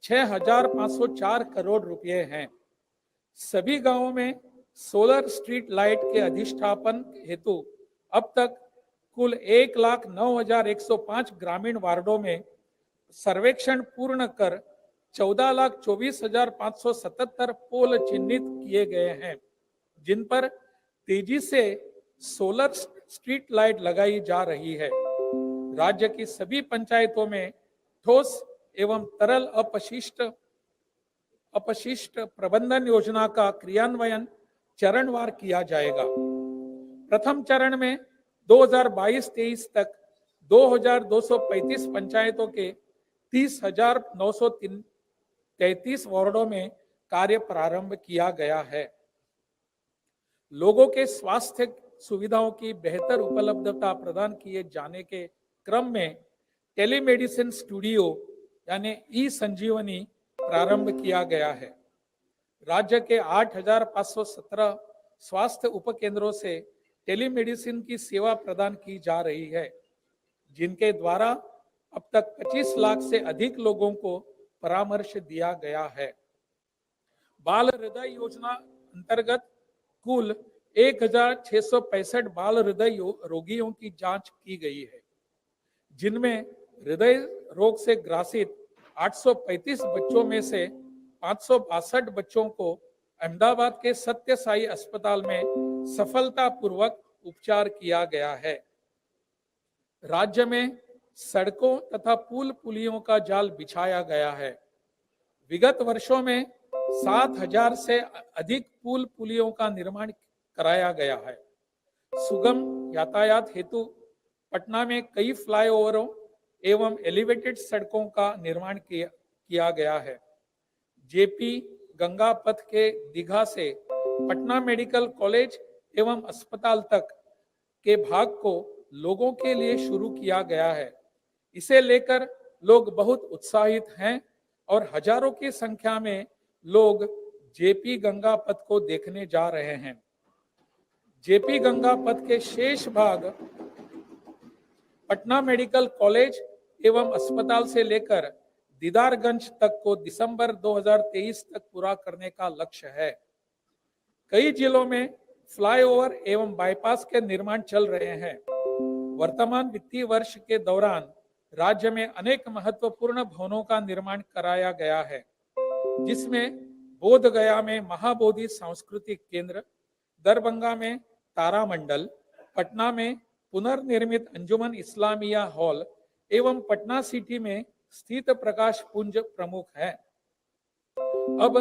6,504 करोड़ रुपए है। सभी गांवों में सोलर स्ट्रीट लाइट के अधिष्ठापन हेतु अब तक कुल 1,09,105 ग्रामीण वार्डों में सर्वेक्षण पूर्ण कर 14,24,577 पोल चिन्हित किए गए हैं, जिन पर तेजी से सोलर स्ट्रीट लाइट लगाई जा रही है। राज्य की सभी पंचायतों में ठोस एवं तरल अपशिष्ट प्रबंधन योजना का क्रियान्वयन चरणवार किया जाएगा। प्रथम चरण में 2022-23 तक 2,235 पंचायतों के 30,933 वार्डों में कार्य प्रारंभ किया गया है। लोगों के स्वास्थ्य सुविधाओं की बेहतर उपलब्धता प्रदान किए जाने के क्रम में टेलीमेडिसिन स्टूडियो यानी ई संजीवनी प्रारंभ किया गया है। राज्य के 8,517 स्वास्थ्य उपकेंद्रों से टेलीमेडिसिन की सेवा प्रदान की जा रही है, जिनके द्वारा अब तक 25 लाख से अधिक लोगों को परामर्श दिया गया है। बाल हृदय योजना अंतर्गत कुल 1,665 बाल हृदय रोगियों की जांच की गई है, जिनमें हृदय रोग से ग्रसित 835 बच्चों में से 562 बच्चों को अहमदाबाद के सत्य साई अस्पताल में सफलतापूर्वक उपचार किया गया है। राज्य में सड़कों तथा पुल पुलियों का जाल बिछाया गया है। विगत वर्षों में 7,000 से अधिक पुल पुलियों का निर्माण कराया गया है। सुगम यातायात हेतु पटना में कई फ्लाईओवरों एवं एलिवेटेड सड़कों का निर्माण किया गया है। जेपी गंगा पथ के दीघा से पटना मेडिकल कॉलेज एवं अस्पताल तक के भाग को लोगों के लिए शुरू किया गया है। इसे लेकर लोग बहुत उत्साहित हैं और हजारों की संख्या में लोग जेपी गंगा पथ को देखने जा रहे हैं। जेपी गंगा पथ के शेष भाग पटना मेडिकल कॉलेज एवं अस्पताल से लेकर दीदारगंज तक को दिसंबर 2023 तक पूरा करने का लक्ष्य है। कई जिलों में फ्लाईओवर एवं बाईपास के निर्माण चल रहे हैं। वर्तमान वित्तीय वर्ष के दौरान राज्य में अनेक महत्वपूर्ण भवनों का निर्माण कराया गया है, जिसमें बोध गया में महाबोधि सांस्कृतिक केंद्र, दरभंगा में तारामंडल, पटना में पुनर्निर्मित अंजुमन इस्लामिया हॉल एवं पटना सिटी में स्थित प्रकाश पुंज प्रमुख है। अब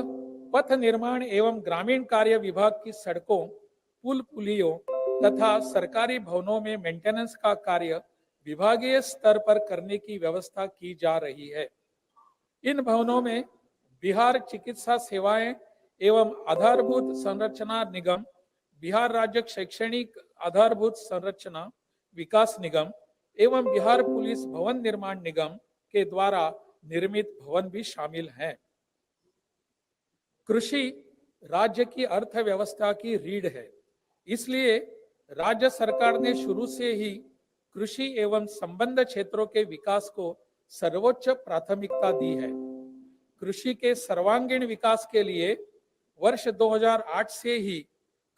पथ निर्माण एवं ग्रामीण कार्य विभाग की सड़कों, पुल पुलियों तथा सरकारी भवनों में मेंटेनेंस का कार्य विभागीय स्तर पर करने की व्यवस्था की जा रही है। इन भवनों में बिहार चिकित्सा सेवाएं एवं आधारभूत संरचना निगम, बिहार राज्य शैक्षणिक आधारभूत संरचना विकास निगम एवं बिहार पुलिस भवन निर्माण निगम के द्वारा निर्मित भवन भी शामिल हैं। कृषि राज्य की अर्थव्यवस्था की रीढ़ है, इसलिए राज्य सरकार ने शुरू से ही कृषि एवं संबद्ध क्षेत्रों के विकास को सर्वोच्च प्राथमिकता दी है। कृषि के सर्वांगीण विकास के लिए वर्ष 2008 से ही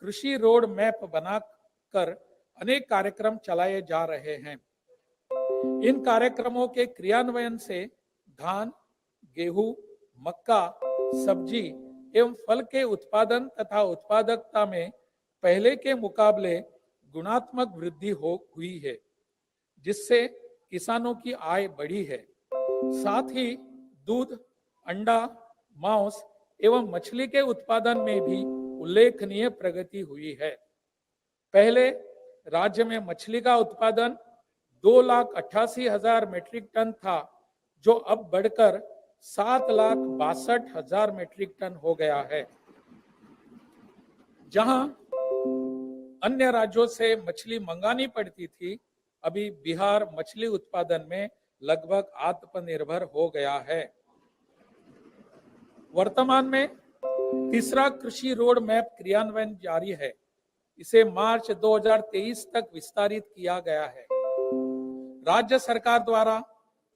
कृषि रोड मैप बनाकर अनेक कार्यक्रम चलाए जा रहे हैं। इन कार्यक्रमों के क्रियान्वयन से धान, गेहूं, मक्का, सब्जी एवं फल के उत्पादन तथा उत्पादकता में पहले के मुकाबले गुणात्मक वृद्धि हुई है, जिससे किसानों की आय बढ़ी है। साथ ही दूध, अंडा, मांस एवं मछली के उत्पादन में भी उल्लेखनीय प्रगति हुई है। पहले राज्य में मछली का उत्पादन 2,88,000 मीट्रिक टन था, जो अब बढ़कर 7,62,000 मीट्रिक टन हो गया है। जहां अन्य राज्यों से मछली मंगानी पड़ती थी, अभी बिहार मछली उत्पादन में लगभग आत्मनिर्भर हो गया है। वर्तमान में तीसरा कृषि रोड मैप क्रियान्वयन जारी है। इसे मार्च 2023 तक विस्तारित किया गया है। राज्य सरकार द्वारा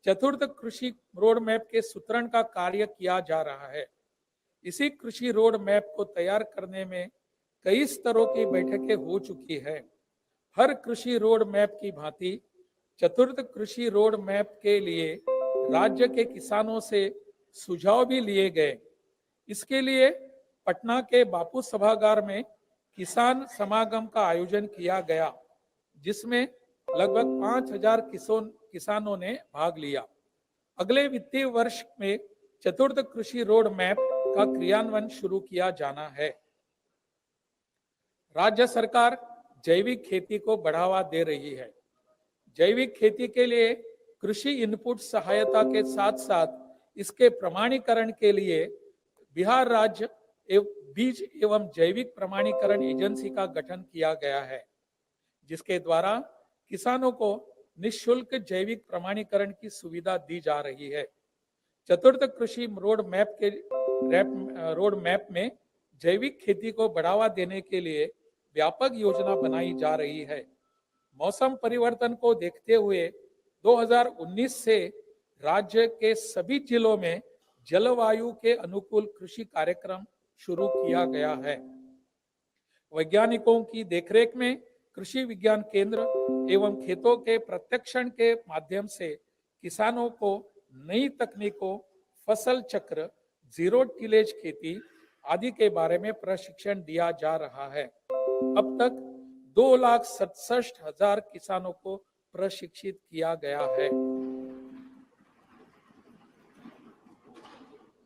चतुर्थ कृषि रोड मैप के सूत्रण का कार्य किया जा रहा है। इसी कृषि रोड मैप को तैयार करने में कई स्तरों की बैठकें हो चुकी है। हर कृषि रोड मैप की भांति चतुर्थ कृषि रोड मैप के लिए राज्य के किसानों से सुझाव भी लिए गए। इसके लिए पटना के बापू सभागार में किसान समागम का आयोजन किया गया, जिसमें लगभग 5,000 किसानों ने भाग लिया। अगले वित्तीय वर्ष में चतुर्थ कृषि रोड मैप का क्रियान्वयन शुरू किया जाना है। राज्य सरकार जैविक खेती को बढ़ावा दे रही है। जैविक खेती के लिए कृषि इनपुट सहायता के साथ साथ इसके प्रमाणीकरण के लिए बिहार राज्य बीज एवं जैविक प्रमाणीकरण एजेंसी का गठन किया गया है। जिसके द्वारा किसानों को निःशुल्क जैविक प्रमाणीकरण की सुविधा दी जा रही है। चतुर्थ कृषि रोड मैप में जैविक खेती को बढ़ावा देने के लिए व्यापक योजना बनाई जा रही है। मौसम परिवर्तन को देखते हुए 2019 से राज्य के सभी जिलों में जलवायु के अनुकूल कृषि कार्यक्रम शुरू किया गया है। वैज्ञानिकों की देखरेख में कृषि विज्ञान केंद्र एवं खेतों के प्रशिक्षण के माध्यम से किसानों को नई तकनीकों, फसल चक्र, जीरो टिलेज खेती आदि के बारे में प्रशिक्षण दिया जा रहा है। अब तक 2,67,000 किसानों को प्रशिक्षित किया गया है।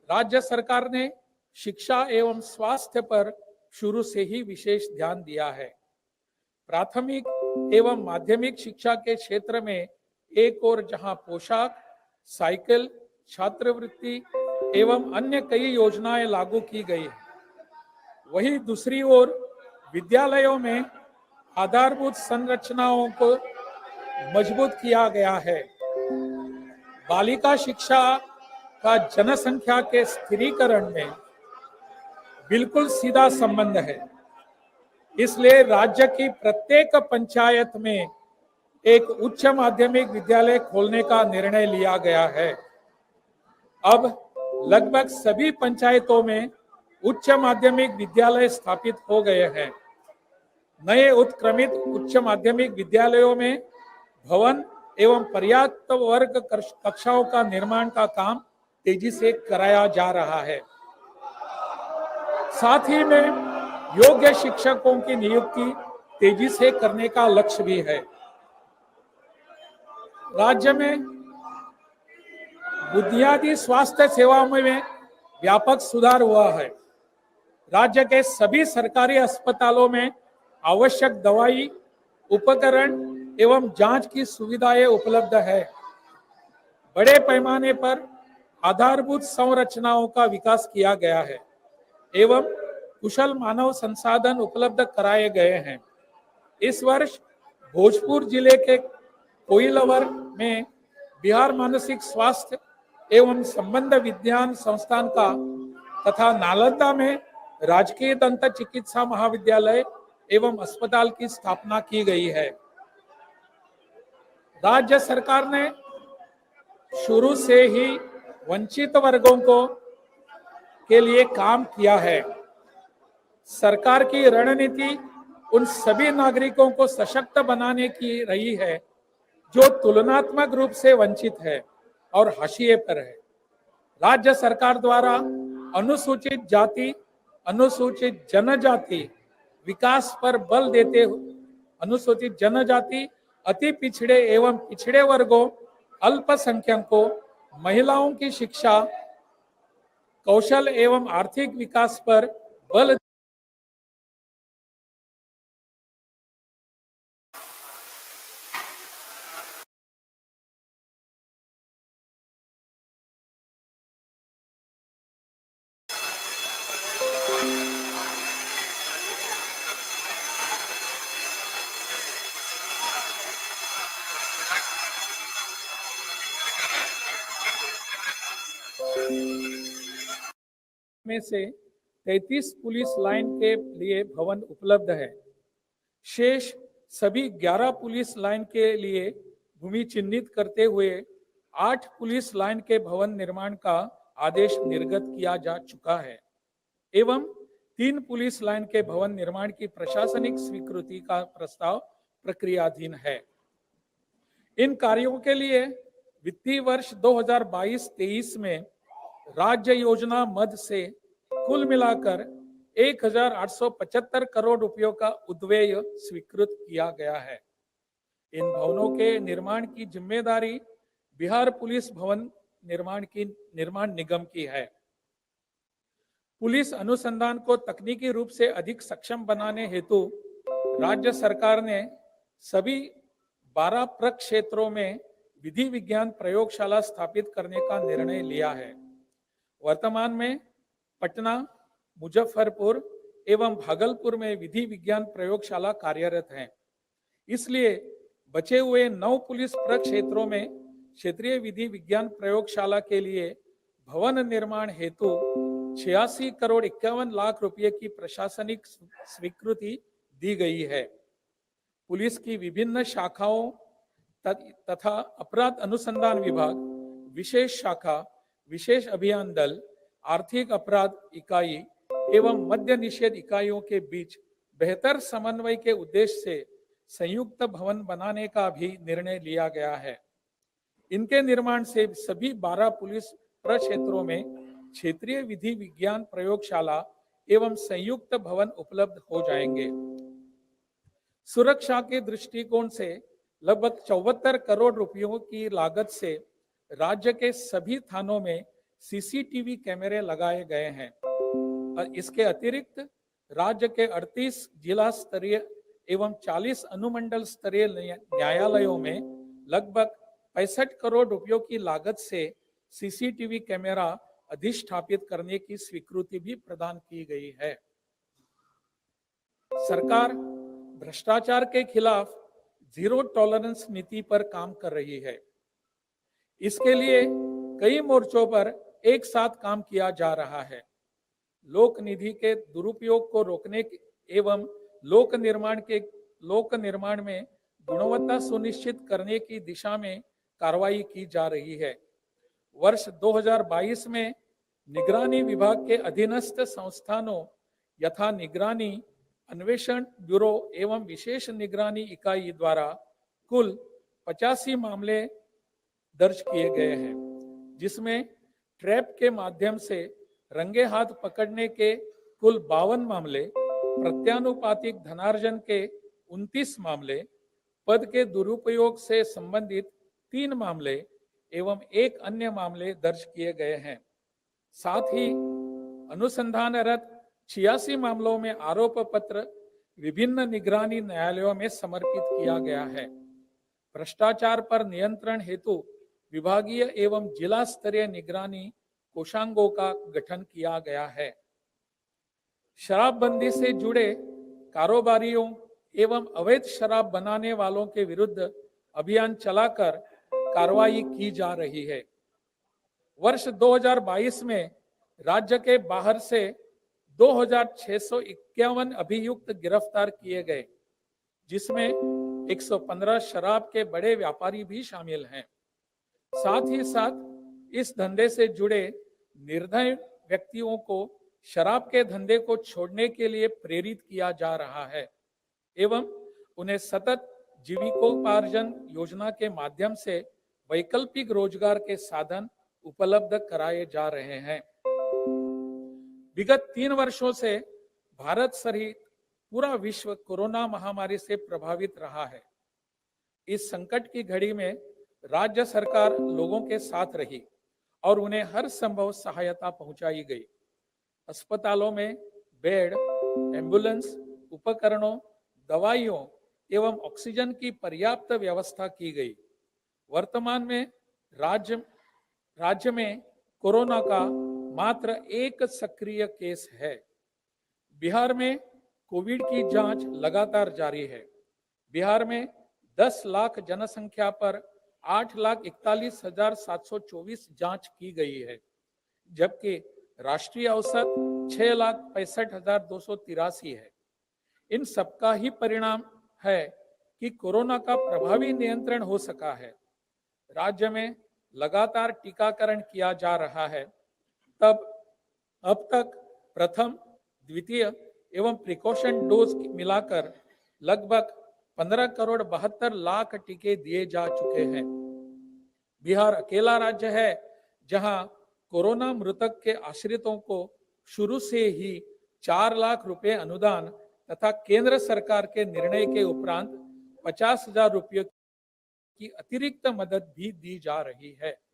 राज्य सरकार ने शिक्षा एवं स्वास्थ्य पर शुरू से ही विशेष ध्यान दिया है। प्राथमिक एवं माध्यमिक शिक्षा के क्षेत्र में एक और जहां पोशाक, साइकिल, छात्रवृत्ति एवं अन्य कई योजनाएं लागू की गई है, वहीं दूसरी ओर विद्यालयों में आधारभूत संरचनाओं को मजबूत किया गया है। बालिका शिक्षा का जनसंख्या के स्थिरीकरण में बिल्कुल सीधा संबंध है। इसलिए राज्य की प्रत्येक पंचायत में एक उच्च माध्यमिक विद्यालय खोलने का निर्णय लिया गया है। अब लगभग सभी पंचायतों में उच्च माध्यमिक विद्यालय स्थापित हो गए हैं। नए उत्क्रमित उच्च माध्यमिक विद्यालयों में भवन एवं पर्याप्त वर्ग कक्षाओं का निर्माण का काम तेजी से कराया जा रहा है। साथ ही में योग्य शिक्षकों की नियुक्ति तेजी से करने का लक्ष्य भी है। राज्य में बुनियादी स्वास्थ्य सेवाओं में व्यापक सुधार हुआ है। राज्य के सभी सरकारी अस्पतालों में आवश्यक दवाई, उपकरण एवं जांच की सुविधाएं उपलब्ध है। बड़े पैमाने पर आधारभूत संरचनाओं का विकास किया गया है एवं कुशल मानव संसाधन उपलब्ध कराए गए हैं। इस वर्ष भोजपुर जिले के कोइलवर में बिहार मानसिक स्वास्थ्य एवं संबंध विज्ञान संस्थान का तथा नालंदा में राजकीय दंत चिकित्सा महाविद्यालय एवं अस्पताल की स्थापना की गई है। राज्य सरकार ने शुरू से ही वंचित वर्गों के लिए काम किया है। सरकार की रणनीति उन सभी नागरिकों को सशक्त बनाने की रही है जो तुलनात्मक रूप से वंचित है और हाशिए पर है। राज्य सरकार द्वारा अनुसूचित जाति, अनुसूचित जनजाति विकास पर बल देते हुए अनुसूचित जनजाति, अति पिछड़े एवं पिछड़े वर्गों, अल्पसंख्यकों, महिलाओं की शिक्षा, कौशल एवं आर्थिक विकास पर बल में से 33 पुलिस लाइन के लिए भवन उपलब्ध है। शेष सभी 11 पुलिस लाइन के लिए भूमि चिन्हित करते हुए 8 पुलिस लाइन के भवन निर्माण का आदेश निर्गत किया जा चुका है एवं 3 पुलिस लाइन के भवन निर्माण की प्रशासनिक स्वीकृति का प्रस्ताव प्रक्रियाधीन है। इन कार्यों के लिए वित्तीय वर्ष 2022-23 में राज्य योजना मद से कुल मिलाकर 1,875 करोड़ रुपयों का उद्व्यय स्वीकृत किया गया है। इन भवनों के निर्माण की जिम्मेदारी बिहार पुलिस भवन निर्माण निगम की है। पुलिस अनुसंधान को तकनीकी रूप से अधिक सक्षम बनाने हेतु राज्य सरकार ने सभी 12 प्रक्षेत्रों में विधि विज्ञान प्रयोगशाला स्थापित करने का निर्णय लिया है। वर्तमान में पटना, मुजफ्फरपुर एवं भागलपुर में विधि विज्ञान प्रयोगशाला कार्यरत हैं। इसलिए बचे हुए 9 पुलिस प्रक्षेत्रों में क्षेत्रीय विधि विज्ञान प्रयोगशाला के लिए भवन निर्माण हेतु 86 करोड़ 51 लाख रुपए की प्रशासनिक स्वीकृति दी गई है। पुलिस की विभिन्न शाखाओं तथा अपराध अनुसंधान विभाग, विशेष शाखा, विशेष अभियान दल, आर्थिक अपराध इकाई एवं मद्य निषेध इकाइयों के बीच बेहतर समन्वय के उद्देश्य से संयुक्त भवन बनाने का भी निर्णय लिया गया है। इनके निर्माण से सभी 12 पुलिस प्रक्षेत्रों में क्षेत्रीय विधि विज्ञान प्रयोगशाला एवं संयुक्त भवन उपलब्ध हो जाएंगे। सुरक्षा के दृष्टिकोण से लगभग 74 करोड़ रुपयों की लागत से राज्य के सभी थानों में सीसीटीवी कैमरे लगाए गए हैं और इसके अतिरिक्त राज्य के 38 जिला स्तरीय एवं 40 अनुमंडल स्तरीय न्यायालयों में लगभग 65 करोड़ रुपयों की लागत से सीसीटीवी कैमरा अधिष्ठापित करने की स्वीकृति भी प्रदान की गई है। सरकार भ्रष्टाचार के खिलाफ जीरो टॉलरेंस नीति पर काम कर रही है। इसके लिए कई मोर्चों पर एक साथ काम किया जा रहा है। लोक निधि के दुरुपयोग को रोकने एवं लोक निर्माण में गुणवत्ता सुनिश्चित करने की दिशा में कार्रवाई की जा रही है। वर्ष 2022 में निगरानी विभाग के अधीनस्थ संस्थानों यथा निगरानी, अन्वेषण ब्यूरो एवं विशेष निगरानी इकाई द्वारा कुल 85 मामले दर्ज किए गए हैं, जिसमें ट्रैप के माध्यम से रंगे हाथ पकड़ने के कुल 52 मामले, प्रत्यानुपातिक धनार्जन के 29 मामले, पद के दुरुपयोग से संबंधित 3 मामले एवं एक अन्य मामले दर्ज किए गए हैं। साथ ही अनुसंधानरत 86 मामलों में आरोप पत्र विभिन्न निगरानी न्यायालयों में समर्पित किया गया है। भ्रष्टाचार पर नियंत्रण हेतु विभागीय एवं जिला स्तरीय निगरानी कोषांगों का गठन किया गया है। शराबबंदी से जुड़े कारोबारियों एवं अवैध शराब बनाने वालों के विरुद्ध अभियान चलाकर कार्रवाई की जा रही है। वर्ष 2022 में राज्य के बाहर से 2651 अभियुक्त गिरफ्तार किए गए, जिसमें 115 शराब के बड़े व्यापारी भी शामिल हैं। साथ ही साथ इस धंधे से जुड़े निर्दय व्यक्तियों को शराब के धंधे को छोड़ने के लिए प्रेरित किया जा रहा है एवं उन्हें सतत जीविकोपार्जन योजना के माध्यम से वैकल्पिक रोजगार के साधन उपलब्ध कराए जा रहे हैं। विगत 3 वर्षों से भारत सहित पूरा विश्व कोरोना महामारी से प्रभावित रहा है। इस संकट की घड़ी में राज्य सरकार लोगों के साथ रही और उन्हें हर संभव सहायता पहुंचाई गई। अस्पतालों में बेड, एम्बुलेंस, उपकरणों, दवाइयों एवं ऑक्सीजन की पर्याप्त व्यवस्था की गई। वर्तमान में राज्य में कोरोना का मात्र एक सक्रिय केस है। बिहार में कोविड की जांच लगातार जारी है। बिहार में 10 लाख जनसंख्या पर 8,41,724 जांच की गई है, जबकि राष्ट्रीय औसत 6,65,283 है। इन सबका ही परिणाम है कि कोरोना का प्रभावी नियंत्रण हो सका है। राज्य में लगातार टीकाकरण किया जा रहा है। अब तक प्रथम, द्वितीय एवं प्रिकॉशन डोज मिलाकर लगभग 15 करोड़ 72 लाख टीके दिए जा चुके हैं। बिहार अकेला राज्य है जहां कोरोना मृतक के आश्रितों को शुरू से ही 4 लाख रुपए अनुदान तथा केंद्र सरकार के निर्णय के उपरांत 50,000 रुपये की अतिरिक्त मदद भी दी जा रही है।